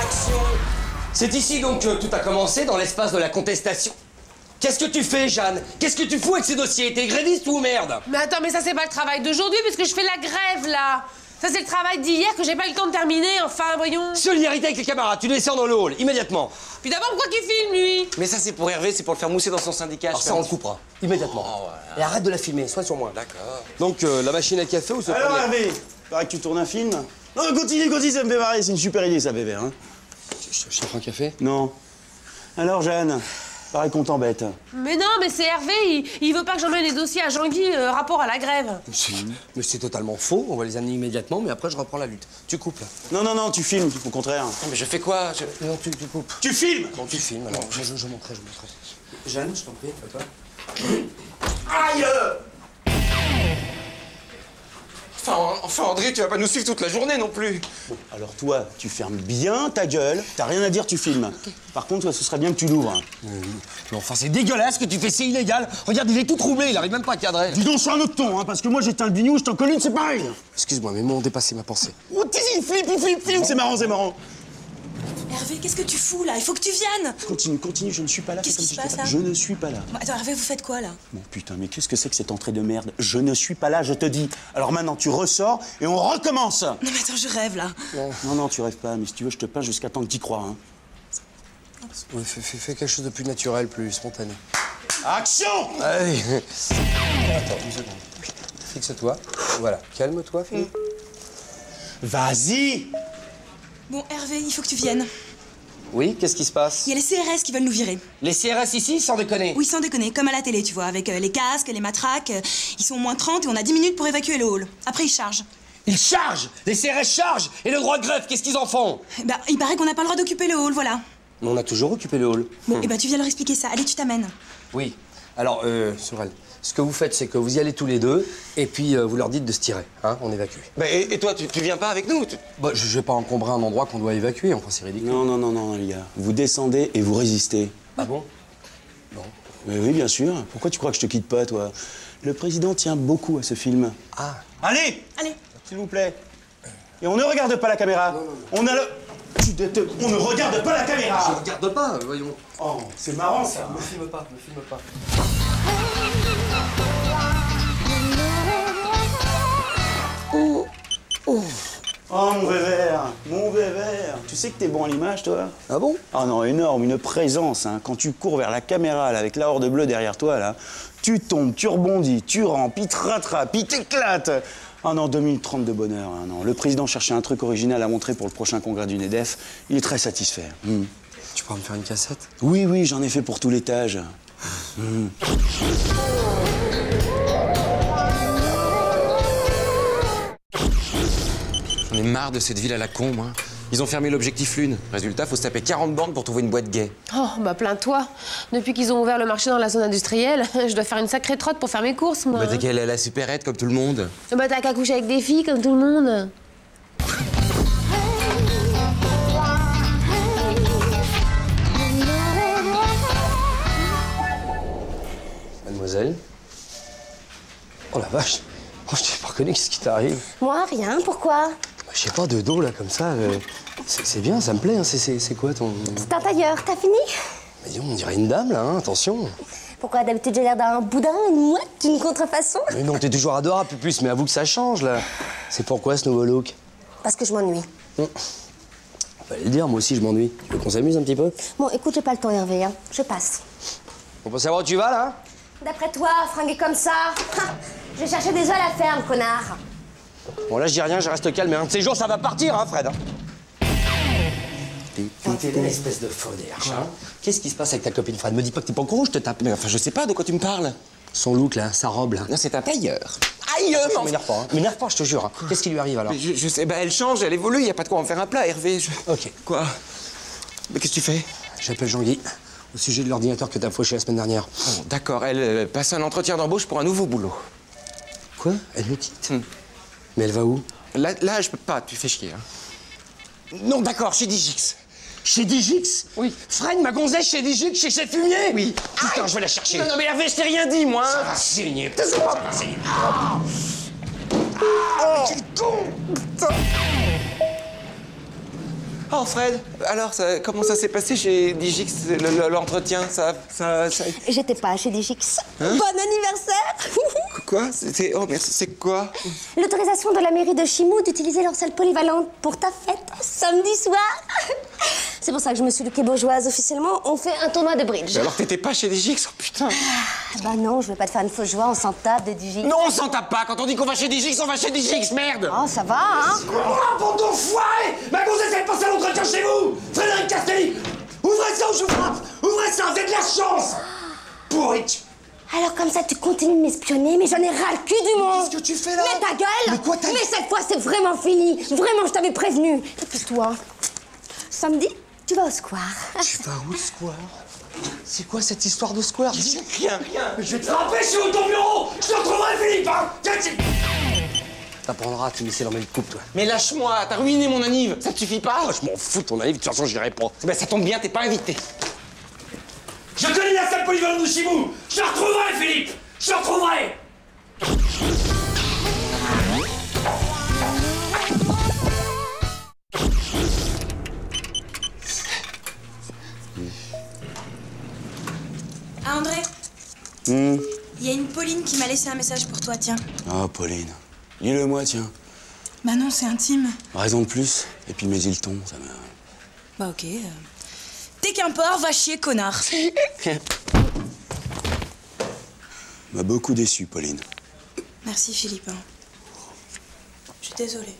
Action. C'est ici donc que tout a commencé, dans l'espace de la contestation. Qu'est-ce que tu fais, Jeanne? Qu'est-ce que tu fous avec ces dossiers? T'es gréviste ou merde? Mais attends, mais ça c'est pas le travail d'aujourd'hui puisque je fais la grève là. Ça c'est le travail d'hier que j'ai pas eu le temps de terminer, enfin voyons. Solidarité avec les camarades, tu descends dans le hall, immédiatement. Puis d'abord pourquoi qu'il filme lui? Mais ça c'est pour Hervé, c'est pour le faire mousser dans son syndicat. Alors ça on le coupera, immédiatement. Et arrête de la filmer, sois sur moi. D'accord. Donc, la machine à café ou ce Alors premier... Hervé, paraît que tu tournes un film. Non, continue, ça me fait marrer, c'est une super idée ça, bébé. Hein. Je te prends un café? Non. Alors Jeanne, pareil qu'on t'embête. Mais non, mais c'est Hervé, il veut pas que j'emmène les dossiers à Jean-Guy rapport à la grève. Mais c'est totalement faux, on va les amener immédiatement, mais après je reprends la lutte. Tu coupes là. Non, tu filmes, au contraire. Non, mais je fais quoi? Non, tu coupes. Tu filmes? Non, tu filmes, alors je montrerai. Jeanne, je t'en prie, à toi. Aïe! Enfin, André, tu vas pas nous suivre toute la journée non plus. Bon, alors toi, tu fermes bien ta gueule, t'as rien à dire, tu filmes. Par contre, toi, ce serait bien que tu l'ouvres. Mais enfin, c'est dégueulasse ce que tu fais, c'est illégal. Regarde, il est tout troublé, il arrive même pas à cadrer. Dis donc, sur un autre ton, hein, parce que moi, j'éteins le bignou, je t'en colle une, c'est pareil. Excuse-moi, mais moi, on dépassait ma pensée. Oh, il flippe, c'est marrant, c'est marrant. Hervé, qu'est-ce que tu fous là? Il faut que tu viennes. Continue, je ne suis pas là. Qu'est-ce qui se passe là? Je ne suis pas là. Bon, attends, Hervé, vous faites quoi là? Bon, putain, mais qu'est-ce que c'est que cette entrée de merde? Je ne suis pas là, je te dis. Alors maintenant, tu ressors et on recommence. Non, mais attends, je rêve là. Non, tu rêves pas, mais si tu veux, je te peins jusqu'à temps que t'y crois, hein. Ouais, fais quelque chose de plus naturel, plus spontané. Action! Allez. Attends, une seconde. Fixe-toi. Voilà, calme-toi, Philippe. Vas-y! Bon, Hervé, il faut que tu viennes. Oui, qu'est-ce qui se passe? Il y a les CRS qui veulent nous virer. Les CRS ici, sans déconner? Oui, sans déconner, comme à la télé, tu vois, avec les casques, les matraques. Ils sont au moins 30 et on a 10 minutes pour évacuer le hall. Après, ils chargent. Ils chargent! Les CRS chargent! Et le droit de grève, qu'est-ce qu'ils en font? Bah, il paraît qu'on n'a pas le droit d'occuper le hall, voilà. Mais on a toujours occupé le hall. Bon, et bah, tu viens leur expliquer ça. Allez, tu t'amènes. Oui. Alors, Sorel, ce que vous faites, c'est que vous y allez tous les deux, et puis vous leur dites de se tirer, hein, on évacue. Bah, et toi, tu viens pas avec nous? Bah, je vais pas encombrer un endroit qu'on doit évacuer, enfin, c'est ridicule. Non, les gars. Vous descendez et vous résistez. Ah bon? Non. Mais oui, bien sûr. Pourquoi tu crois que je te quitte pas, toi? Le président tient beaucoup à ce film. Ah. Allez! Allez. S'il vous plaît. Et on ne regarde pas la caméra. On a le... On ne regarde pas la caméra. Je regarde pas, voyons. Oh, c'est marrant, ça. Me filme pas, me filme pas. Oh, mon Vévert. Tu sais que t'es bon à l'image, toi? Ah bon? Ah non, énorme, une présence, hein. Quand tu cours vers la caméra, là, avec la horde bleue derrière toi, là, tu tombes, tu rebondis, tu rampes, il te rattrape, il t'éclate. Ah non, 2030 de bonheur, hein, non. Le président cherchait un truc original à montrer pour le prochain congrès du NEDEF. Il est très satisfait. Tu pourras me faire une cassette? Oui, j'en ai fait pour tout l'étage. J'en ai marre de cette ville à la con, moi. Ils ont fermé l'objectif Lune. Résultat, faut se taper 40 bandes pour trouver une boîte gay. Oh, bah plains-toi. Depuis qu'ils ont ouvert le marché dans la zone industrielle, je dois faire une sacrée trotte pour faire mes courses, moi. Bah t'es qu'elle a la supérette comme tout le monde. Bah t'as qu'à coucher avec des filles comme tout le monde. Mademoiselle? Oh la vache! Oh, je t'ai pas reconnu, qu'est-ce qui t'arrive? Moi, rien, pourquoi? Bah, je sais pas, de dos là, comme ça. C'est bien, ça me plaît, hein. C'est quoi ton. C'est un tailleur, t'as fini? Mais dis donc, on dirait une dame là, hein, attention! Pourquoi d'habitude j'ai l'air d'un boudin, une mouette, d'une contrefaçon? Mais non, t'es toujours adorable, Pupus, mais avoue que ça change là. C'est pourquoi ce nouveau look? Parce que je m'ennuie. Fallait le dire, moi aussi je m'ennuie. Tu veux qu'on s'amuse un petit peu? Bon, écoute, j'ai pas le temps, Hervé, hein. Je passe. On peut savoir où tu vas là? D'après toi, fringué comme ça, je vais chercher des œufs à la ferme, connard. Bon, là je dis rien, je reste calme, mais un de ces jours ça va partir, hein, Fred. T'es une espèce de faux derche, hein. Qu'est-ce qui se passe avec ta copine, Fred? Me dis pas que t'es pas au courant, je te tape. Mais enfin, je sais pas de quoi tu me parles. Son look là, sa robe là. Non, c'est un tailleur. Aïe! M'énerve pas, hein. M'énerve pas, je te jure. Hein. Qu'est-ce qui lui arrive alors? Je sais, bah elle change, elle évolue, y a pas de quoi en faire un plat, Hervé. Ok. Quoi? Mais qu'est-ce que tu fais? J'appelle Jean-Guy au sujet de l'ordinateur que t'as fauché la semaine dernière. Oh, d'accord, elle passe un entretien d'embauche pour un nouveau boulot. Quoi? Elle me quitte? Mais elle va où? Là, je peux pas, tu fais chier. Hein. Non, d'accord, chez Digix. Chez Digix? Oui. Fred, ma gonzesse chez Digix, chez Fumier? Oui. Putain, je vais la chercher. Non, mais Hervé, je t'ai rien dit, moi. Ça va saigner, putain, ça va saigner. Quel con! Putain. Oh, Fred, alors, comment ça s'est passé chez Digix, l'entretien, ça... J'étais pas chez Digix. Hein? Bon anniversaire! Quoi? C'était... Oh, merci, c'est quoi? L'autorisation de la mairie de Chimou d'utiliser leur salle polyvalente pour ta fête, samedi soir. C'est pour ça que je me suis lookée bourgeoise officiellement. On fait un tournoi de bridge. Mais alors, t'étais pas chez Digix? Oh, putain! Bah non, je vais pas te faire une fausse joie, on s'en tape de Digix. Non, on s'en tape pas! Quand on dit qu'on va chez Digix, on va chez Digix, merde! Oh, ça va, hein? Oh, bande d'enfoirés! Ma gonzesse, elle passe à l'entretien chez vous! Frédéric Castelli! Ouvrez ça ou je vous frappe! Ouvrez ça, vous avez de la chance! Pourrique! Alors comme ça, tu continues de m'espionner, mais j'en ai ras le cul du monde. Qu'est-ce que tu fais là? Mais ta gueule! Mais quoi ta... Mais cette fois, c'est vraiment fini. Vraiment, je t'avais prévenu. Et puis toi, samedi, tu vas au square. Tu vas où, le square? C'est quoi cette histoire de square? Rien. Je vais te frapper, je suis au ton bureau! Je te retrouverai, Philippe, hein! Tiens, T'apprendras à te laisser dans le couple, toi. Mais lâche-moi, t'as ruiné mon anniv, ça te suffit pas? Oh, je m'en fous de ton anniv, de toute façon, j'irai pas. Ben ça tombe bien, t'es pas invité. Je connais la salle polyvalente de Chimou. Je la retrouverai, Philippe. Je la retrouverai. Ah, André, il y a une Pauline qui m'a laissé un message pour toi, tiens. Oh, Pauline. Lis-le-moi, tiens. Bah non, c'est intime. Raison de plus. Et puis mets-y le ton, ça me... Bah ok. T'es qu'un porc, va chier, connard. M'a beaucoup déçu, Pauline. Merci, Philippe. Je suis désolée.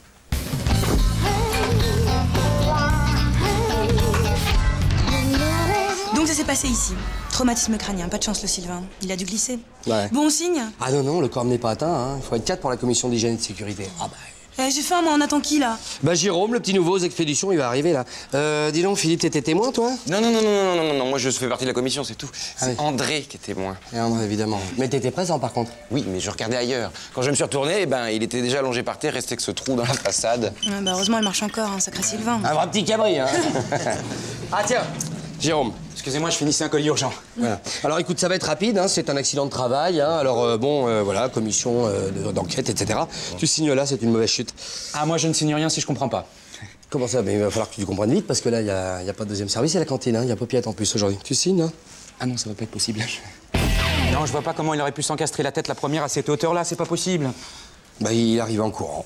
Donc ça s'est passé ici. Traumatisme crânien, pas de chance le Sylvain. Il a dû glisser. Ouais. Bon signe. Ah non, non, le corps n'est pas atteint, hein. Il faut être 4 pour la commission d'hygiène et de sécurité. Ah bah... J'ai faim, moi, on attend qui, là? Bah Jérôme, le petit nouveau aux expéditions, il va arriver, là. Dis donc, Philippe, t'étais témoin, toi? Non, moi je fais partie de la commission, c'est tout. C'est Ah oui. André qui est témoin. Et André, évidemment. Mais t'étais présent, par contre? Oui, mais je regardais ailleurs. Quand je me suis retourné, il était déjà allongé par terre, restait que ce trou dans la façade. Ah, bah heureusement, elle marche encore, hein, sacré Sylvain. Un vrai petit cabri, hein. Ah tiens, Jérôme. Excusez-moi, je finissais un colis urgent. Voilà. Alors écoute, ça va être rapide, hein, c'est un accident de travail, hein. Alors voilà, commission d'enquête, etc. Tu signes là, c'est une mauvaise chute. Ah, moi je ne signe rien si je comprends pas. Comment ça? Mais il va falloir que tu comprennes vite, parce que là, il y a pas de deuxième service à la cantine, hein. Il y a Popiette en plus aujourd'hui. Tu signes, hein? Ah non, ça va pas être possible. Non, je vois pas comment il aurait pu s'encastrer la tête la première à cette hauteur-là, c'est pas possible. Bah, il arrive en courant.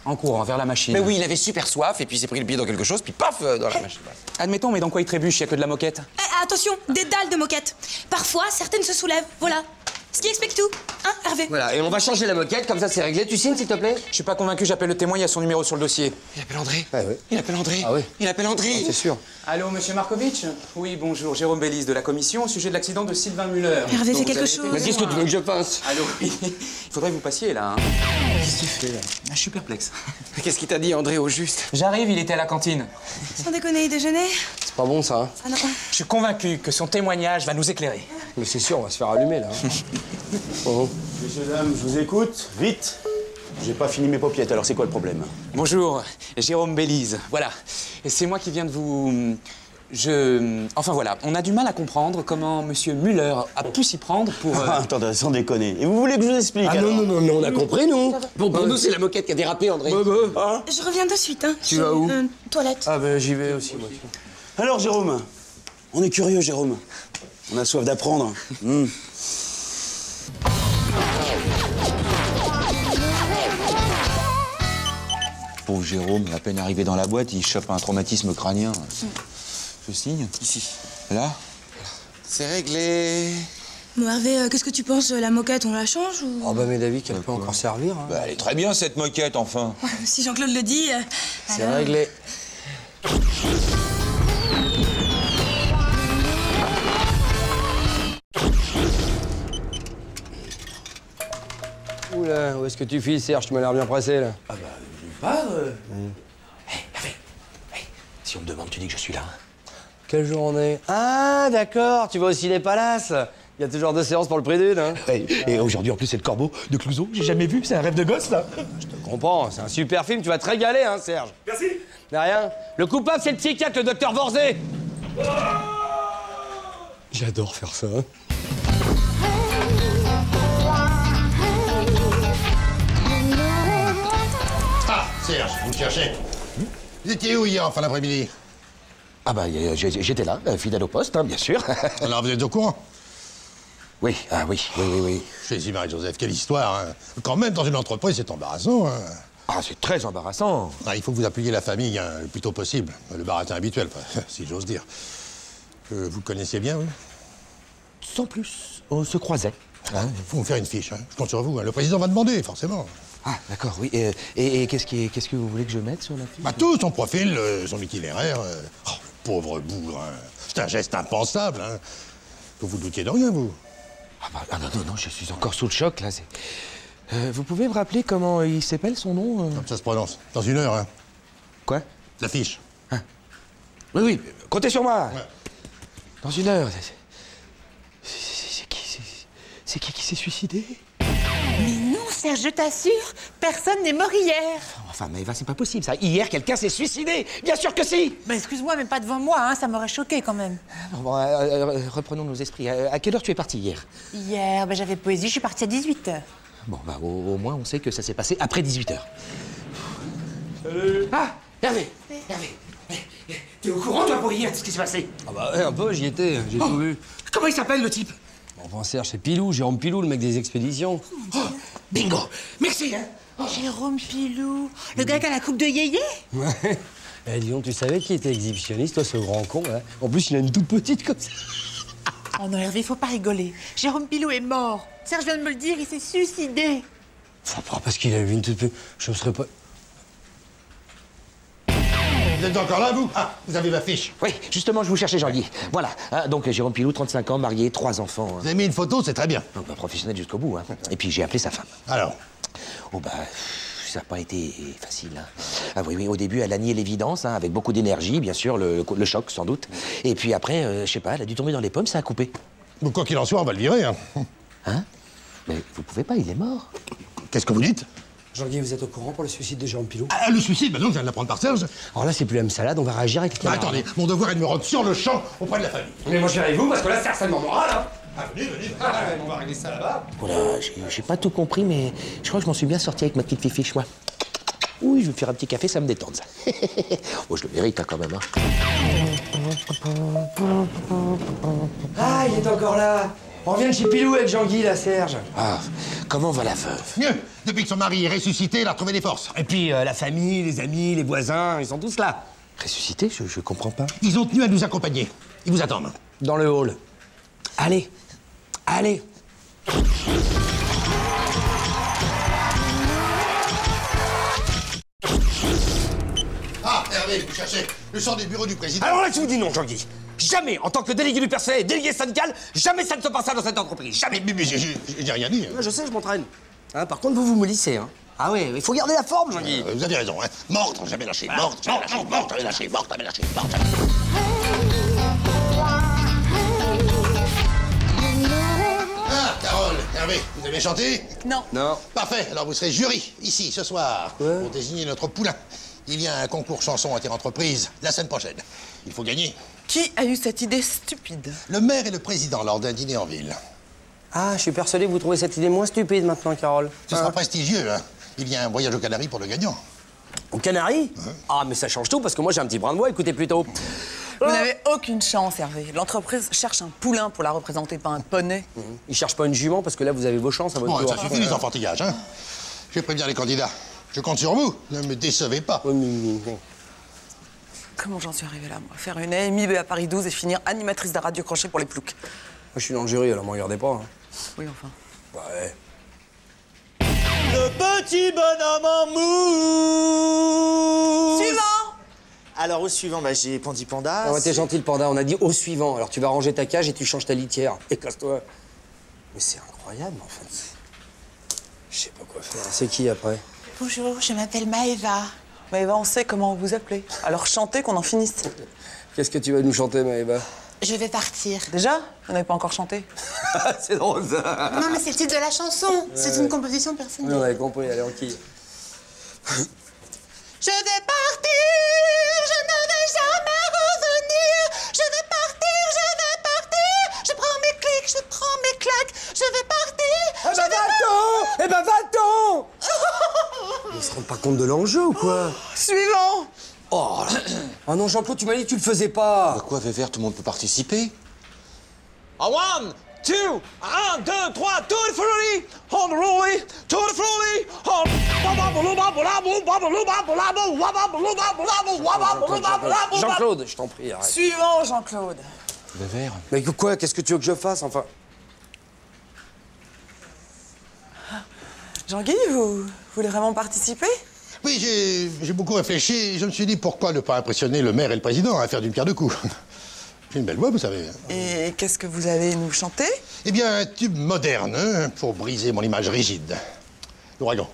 En courant, vers la machine. Mais oui, il avait super soif, et puis il s'est pris le pied dans quelque chose, puis paf, dans la machine. Admettons, mais dans quoi il trébuche? Il y a que de la moquette. Attention, des dalles de moquette. Parfois, certaines se soulèvent, voilà. Ce qui explique tout, hein, Hervé? Voilà, et on va changer la moquette, comme ça c'est réglé. Tu signes, s'il te plaît? Je suis pas convaincu, j'appelle le témoin, il y a son numéro sur le dossier. Il appelle André. Ah oui. Il appelle André. Ah oui. Il appelle André. C'est sûr. Allô, monsieur Markovitch? Oui, bonjour, Jérôme Bélise de la commission au sujet de l'accident de Sylvain Muller. Hervé, Donc, fais quelque vous avez chose. été Mais qu'est-ce que tu veux que je fasse? Allô, oui. Il faudrait que vous passiez, là, hein. Qu'est-ce que tu fais, là? Ah, je suis perplexe. Qu'est-ce qu'il t'a dit, André, au juste? J'arrive, il était à la cantine. Sans déconner, il déjeunait? C'est pas bon, ça, hein? Ah non. Je suis convaincu que son témoignage va nous éclairer. Mais c'est sûr, on va se faire allumer, là. Oh. Messieurs, dames, je vous écoute. Vite. J'ai pas fini mes paupiettes, alors c'est quoi le problème? Bonjour, Jérôme Bélise. Voilà. Et c'est moi qui viens de vous... Enfin voilà, on a du mal à comprendre comment monsieur Muller a pu s'y prendre pour... Attendez, sans déconner. Et vous voulez que je vous explique? Ah alors non, mais on a compris, nous. Bon, pour nous, c'est la moquette qui a dérapé, André. Hein? Je reviens de suite, hein. Tu vas où? Toilette. Ah ben, j'y vais aussi, moi. Alors, Jérôme, on est curieux, Jérôme. On a soif d'apprendre. Pauvre Jérôme, à peine arrivé dans la boîte, il chope un traumatisme crânien. Je signe? Ici. Là? C'est réglé. Bon, Hervé, qu'est-ce que tu penses? La moquette, on la change ou... Oh bah, mais David, qu'elle peut encore servir, hein. Bah, elle est très bien, cette moquette, enfin. Si Jean-Claude le dit... C'est alors... réglé. Oula, où est-ce que tu files, Serge? Tu m'as l'air bien pressé, là. Ah bah, nulle part. Hé, Hervé, si on me demande, tu dis que je suis là. Quelle journée? Ah, d'accord, tu vas au Ciné Palace. Il y a toujours 2 séances pour le prix d'une, hein. Ouais, et aujourd'hui, en plus, c'est le Corbeau de Clouseau. J'ai jamais vu, c'est un rêve de gosse, là. Je te comprends, c'est un super film, tu vas te régaler, hein, Serge. Merci. De rien. Le coupable, c'est le psychiatre, le docteur Vorzé. J'adore faire ça. Hein. Ah, Serge, vous me cherchez? Vous étiez où hier, en fin d'après-midi? Ah bah, j'étais là, fidèle au poste, hein, bien sûr. Alors, vous êtes au courant? Oui, ah oui. Je suis Marie-Joseph, quelle histoire, hein. Quand même, dans une entreprise, c'est embarrassant, hein. Ah, c'est très embarrassant. Ah, il faut que vous appuyiez la famille, hein, le plus tôt possible. Le baratin habituel, enfin, si j'ose dire. Vous le connaissiez bien, oui? Sans plus, on se croisait. Il faut me faire une fiche, hein. Je compte sur vous, hein. Le président va demander, forcément. Ah, d'accord, oui. Et qu'est-ce que vous voulez que je mette sur la fiche? Bah, tout, son profil, son itinéraire. Oh, pauvre bougre, hein. C'est un geste impensable, hein. Vous vous doutiez de rien, vous? Ah non, je suis encore sous le choc, là. Vous pouvez me rappeler comment il s'appelle, son nom? Comme ça se prononce. Dans 1 heure, hein. Quoi? La fiche. Oui, comptez sur moi. Ouais. Dans 1 heure. C'est qui s'est suicidé? Mais non, Serge, je t'assure, personne n'est mort hier. Enfin, Maëva, c'est pas possible, ça. Hier, quelqu'un s'est suicidé. Bien sûr que si. Bah, excuse-moi, mais pas devant moi, hein, ça m'aurait choqué quand même. Bon, reprenons nos esprits. À quelle heure tu es parti hier? Hier, bah, j'avais poésie, je suis partie à 18h. Bon, bah, au moins, on sait que ça s'est passé après 18h. Salut. Ah, Hervé. Hervé. T'es au courant, toi, pour hier, de ce qui s'est passé? Ah bah ouais, un peu, j'y étais, j'ai tout vu. Comment il s'appelle, le type? Bon, Serge, c'est Pilou, Jérôme Pilou, le mec des expéditions. Oh, bingo. Merci, hein. Jérôme Pilou, le gars qui a la coupe de yéyé? Ouais. Eh, dis donc, tu savais qui était exhibitionniste, toi, ce grand con, là? En plus, il a une toute petite comme ça. Oh non, Hervé, faut pas rigoler. Jérôme Pilou est mort. Serge vient de me le dire, il s'est suicidé. Enfin, pas parce qu'il a eu une toute petite... Je me serais pas... Vous êtes encore là, vous? Ah, vous avez ma fiche. Oui, justement, je vous cherchais, Jean-Guy. Voilà. Donc, Jérôme Pilou, 35 ans, marié, 3 enfants. Vous avez mis une photo, c'est très bien. Donc, professionnel jusqu'au bout, hein. Et puis, j'ai appelé sa femme. Alors? Oh, bah... Ça n'a pas été facile. Hein. Ah oui, au début, elle a nié l'évidence, hein, avec beaucoup d'énergie, bien sûr, le choc, sans doute. Et puis après, je sais pas, elle a dû tomber dans les pommes, ça a coupé. Bon, quoi qu'il en soit, on va le virer, hein. Hein? Mais vous pouvez pas, il est mort. Qu'est-ce que vous dites? Jean-Guy, vous êtes au courant pour le suicide de Jérôme Pilou? Ah, le suicide? Bah non, je viens de l'apprendre par Serge. Alors là, c'est plus la même salade, on va réagir avec les camarades. Attendez, mon devoir est de me rendre sur le champ auprès de la famille. Mais moi, je viens avec vous, parce que là, c'est harcèlement moral, hein. Ah, venez, on va régler ça là-bas. Voilà, j'ai pas tout compris, mais je crois que je m'en suis bien sorti avec ma petite fifiche, moi. Oui, je vais me faire un petit café, ça me détend, ça. Oh, je le mérite, hein, quand même, hein. Ah, il est encore là. On revient de chez Pilou avec Jean-Guy, là, Serge. Ah, comment va la veuve? Mieux. Depuis que son mari est ressuscité, elle a retrouvé des forces. Et puis, la famille, les amis, les voisins, ils sont tous là. Ressuscité? Je comprends pas. Ils ont tenu à nous accompagner. Ils vous attendent. Dans le hall. Allez. Allez. Ah, Hervé, vous cherchez le champ des bureaux du président. Alors là, je vous dis non, Jean-Guy. Jamais, en tant que délégué du personnel et délégué syndical, jamais ça ne se passera dans cette entreprise. Jamais. Mais j'ai rien dit. Ouais, je sais, je m'entraîne. Hein, par contre, vous me lissez, hein. Ah ouais, il faut garder la forme, Jean-Guy. Vous avez raison, hein. Morte, jamais lâché. Morte, jamais lâché. Morte, jamais lâché. Morte, jamais lâché. Morte, jamais lâché. Ah, Carole, Hervé, vous avez chanté? Non. Non. Parfait, alors vous serez jury, ici, ce soir, pour désigner notre poulain. Il y a un concours chanson inter-entreprise la semaine prochaine. Il faut gagner. Qui a eu cette idée stupide? Le maire et le président lors d'un dîner en ville. Ah, je suis persuadé que vous trouvez cette idée moins stupide maintenant, Carole. Ce sera prestigieux, hein. Il y a un voyage aux Canaries pour le gagnant. Aux Canaries? Ah, mais ça change tout parce que moi j'ai un petit brin de bois, écoutez plutôt. Vous n'avez aucune chance, Hervé. L'entreprise cherche un poulain pour la représenter, pas un poney. Ils cherchent pas une jument parce que là vous avez vos chances à votre Bon, tour. ça suffit les enfantillages, hein. Je vais prévenir les candidats. Je compte sur vous. Ne me décevez pas. Comment j'en suis arrivée là, moi? Faire une AMIB à Paris 12 et finir animatrice de radio crochet pour les ploucs. Moi je suis dans le jury, alors me regardez pas. Hein. Oui, enfin. Ouais. Le petit bonhomme en mousse. Suivant. Alors au suivant, bah, j'ai Pandi Panda. Ah ouais, t'es gentil le panda, on a dit au suivant. Alors tu vas ranger ta cage et tu changes ta litière. Et casse-toi. Mais c'est incroyable en fait. Je sais pas quoi faire. C'est qui après? Bonjour, je m'appelle Maëva. Maëva, on sait comment vous appelez. Alors chantez qu'on en finisse. Qu'est-ce que tu vas nous chanter, Maëva? Je vais partir. Déjà? Vous n'avez pas encore chanté? C'est drôle ça. Non, mais c'est le titre de la chanson. C'est une composition personnelle. Oui, on avait compris, allez, on quille. Je vais partir, je ne vais jamais revenir. Je vais partir, je prends mes clics, je prends mes claques. Je vais partir, Eh ben va-t'en! Eh ben va-t'en! Ils se rendent pas compte de l'enjeu ou quoi? Suivant. Oh là. Ah non, Jean-Claude, tu m'as dit que tu le faisais pas. Bah quoi, Vévert, tout le monde peut participer. A 1, 2, 1, 2, 3, to the floor, on the rollie, to the floor, on. Jean-Claude, je t'en prie, arrête. Suivant, Jean-Claude. Vévert. Mais quoi, qu'est-ce que tu veux que je fasse, enfin? Jean-Guy, vous voulez vraiment participer? Oui, j'ai beaucoup réfléchi. Je me suis dit pourquoi ne pas impressionner le maire et le président à faire d'une pierre deux coups. J'ai une belle voix, vous savez. Et qu'est-ce que vous allez nous chanter? Eh bien, un tube moderne, hein, pour briser mon image rigide. L'ouragan.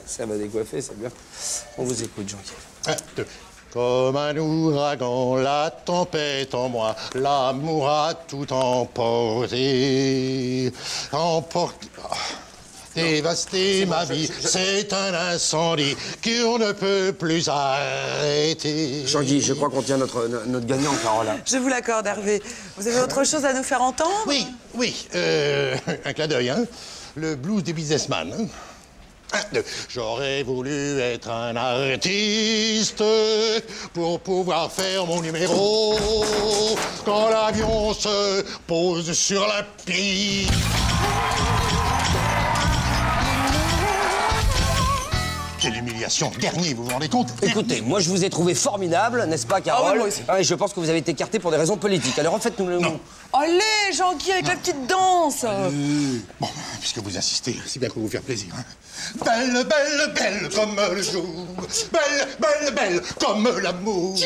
Ça m'a décoiffé, c'est bien. On vous écoute, Jean-Guy. 1, 2. Comme un ouragan, la tempête en moi, l'amour a tout emporté. dévasté ma vie. C'est un incendie qu'on ne peut plus arrêter. Jean-Guy, je crois qu'on tient notre gagnant, Carola. Je vous l'accorde, Hervé. Vous avez autre chose à nous faire entendre? Oui, un clin d'œil, hein. Le blues des businessmen. Hein. 1, 2. J'aurais voulu être un artiste pour pouvoir faire mon numéro quand l'avion se pose sur la piste. Quelle humiliation. Dernier, vous vous rendez compte? Écoutez, moi je vous ai trouvé formidable, n'est-ce pas, Carole? Ah oui, moi aussi. Et je pense que vous avez été écarté pour des raisons politiques. Alors refaites-nous le mot. Allez, Jean-Guy, avec la petite danse. Bon, puisque vous insistez, c'est bien pour vous faire plaisir. Hein. Belle, belle, belle comme le jour. Belle, belle, belle comme l'amour.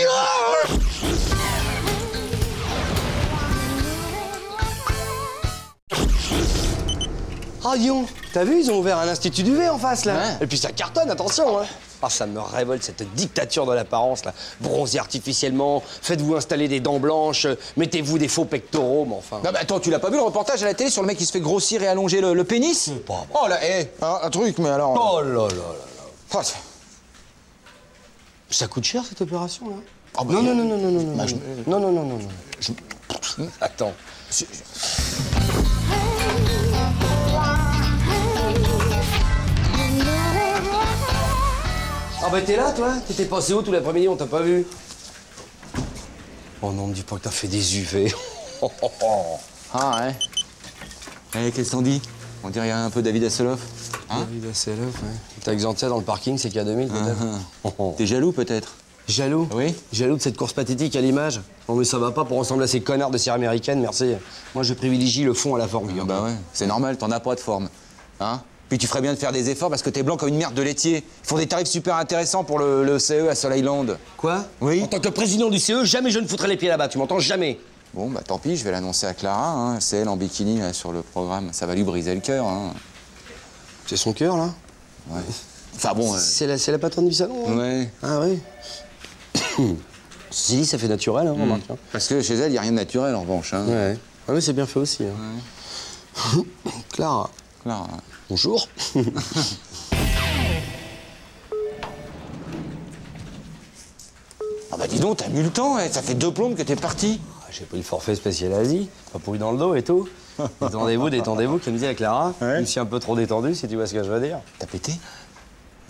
Ah, Dion, t'as vu, ils ont ouvert un institut du V en face, là. Ouais. Et puis ça cartonne, attention, hein. Ah, ça me révolte, cette dictature de l'apparence, là. Bronzez artificiellement, faites-vous installer des dents blanches, mettez-vous des faux pectoraux, mais enfin... Non, mais attends, tu l'as pas vu le reportage à la télé sur le mec qui se fait grossir et allonger le pénis? Pas oh là, un truc, mais alors... Oh là là là là. Ça coûte cher, cette opération, là? Oh, bah, non. Attends. Ah bah t'es là, toi? T'étais passé où tout l'après-midi? On t'a pas vu. Oh non, me dis pas que t'as fait des UV. Ah ouais. Eh, qu'est-ce qu'on dit? On dirait un peu David Hasselhoff. Hein? David Hasselhoff, ouais. T'as Xantia dans le parking, c'est K2000 peut-être? T'es jaloux peut-être? Jaloux? Oui. Jaloux de cette course pathétique à l'image? Non mais ça va pas pour ressembler à ces connards de série américaine, merci. Moi je privilie le fond à la forme. Ah bah ouais, c'est normal, t'en as pas de forme. Hein? Puis tu ferais bien de faire des efforts parce que t'es blanc comme une merde de laitier. Ils font des tarifs super intéressants pour le CE à Sol Island. Quoi? Oui. En tant que président du CE, jamais je ne foutrai les pieds là-bas, tu m'entends? Jamais. Bon, bah tant pis, je vais l'annoncer à Clara. Hein. C'est elle en bikini là, sur le programme. Ça va lui briser le cœur. Hein. C'est son cœur, là? Ouais. Enfin bon... C'est la patronne du salon? Hein? Ouais. Ah oui. Ceci dit, ça fait naturel, hein, remarque. Hein. Parce que chez elle, il n'y a rien de naturel, en revanche. Hein. Ouais. Ah oui, c'est bien fait aussi. Hein. Ouais. Clara. Clara. Bonjour. Ah bah dis donc, t'as mis le temps, ça fait 2 plombes que t'es parti. J'ai pris le forfait spécial Asie, pas pourri dans le dos et tout. Détendez-vous, comme disait Clara. Ouais. Je me suis un peu trop détendu, si tu vois ce que je veux dire. T'as pété?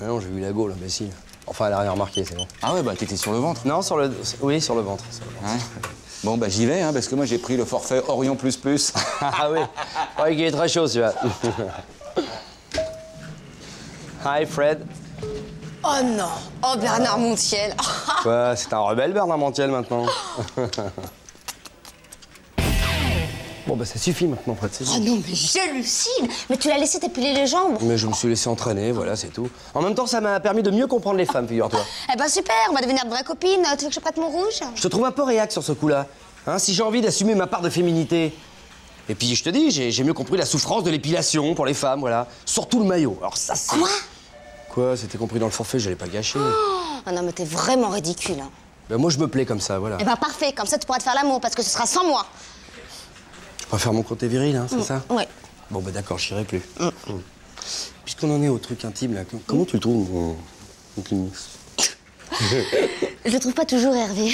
Non, j'ai eu la gaule, imbécile. Enfin, elle a rien remarqué, c'est bon. Ah ouais, bah t'étais sur le ventre? Non, sur le ventre. Oui, sur le ventre. Ouais. Bon, bah j'y vais, hein, parce que moi j'ai pris le forfait Orion++. Ah oui, ouais, il est très chaud, celui-là. Hi, Fred. Oh non! Oh, Bernard Montiel! Ouais, c'est un rebelle, Bernard Montiel, maintenant. Bon, bah ça suffit maintenant, Fred, c'est Oh non, mais j'hallucine! Mais tu l'as laissé t'épiler les jambes? Mais je me suis laissé entraîner, voilà, c'est tout. En même temps, ça m'a permis de mieux comprendre les femmes, figure-toi. Eh ben super, on va devenir de vraies copines. Tu veux que je prête mon rouge? Je te trouve un peu réac sur ce coup-là. Hein, si j'ai envie d'assumer ma part de féminité. Et puis, je te dis, j'ai mieux compris la souffrance de l'épilation pour les femmes, voilà. Surtout le maillot. Alors ça, c'est... Quoi? C'était compris dans le forfait, j'allais pas gâcher. Oh non, mais t'es vraiment ridicule. Hein. Ben moi, je me plais comme ça, voilà. Eh ben parfait, comme ça tu pourras te faire l'amour, parce que ce sera sans moi. Tu préfères mon côté viril, hein, c'est ça? Ouais. Bon, ben d'accord, j'irai plus. Puisqu'on en est au truc intime, là, comment tu le trouves, mon clinique? Je le trouve pas toujours, Hervé.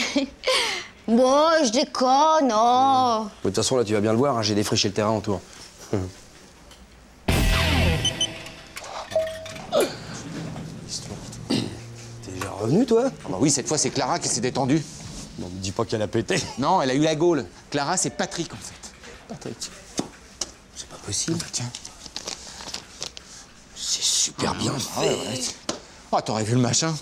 Bon, je déconne, oh. De toute façon, là, tu vas bien le voir, hein, j'ai défriché le terrain autour. T'es déjà revenu, toi? Ah bah oui, cette fois, c'est Clara qui s'est détendue. Non, me dis pas qu'elle a pété. Non, elle a eu la gaule. Clara, c'est Patrick, en fait. Patrick. C'est pas possible. Tiens. C'est super bien fait. Oh, t'aurais vu le machin.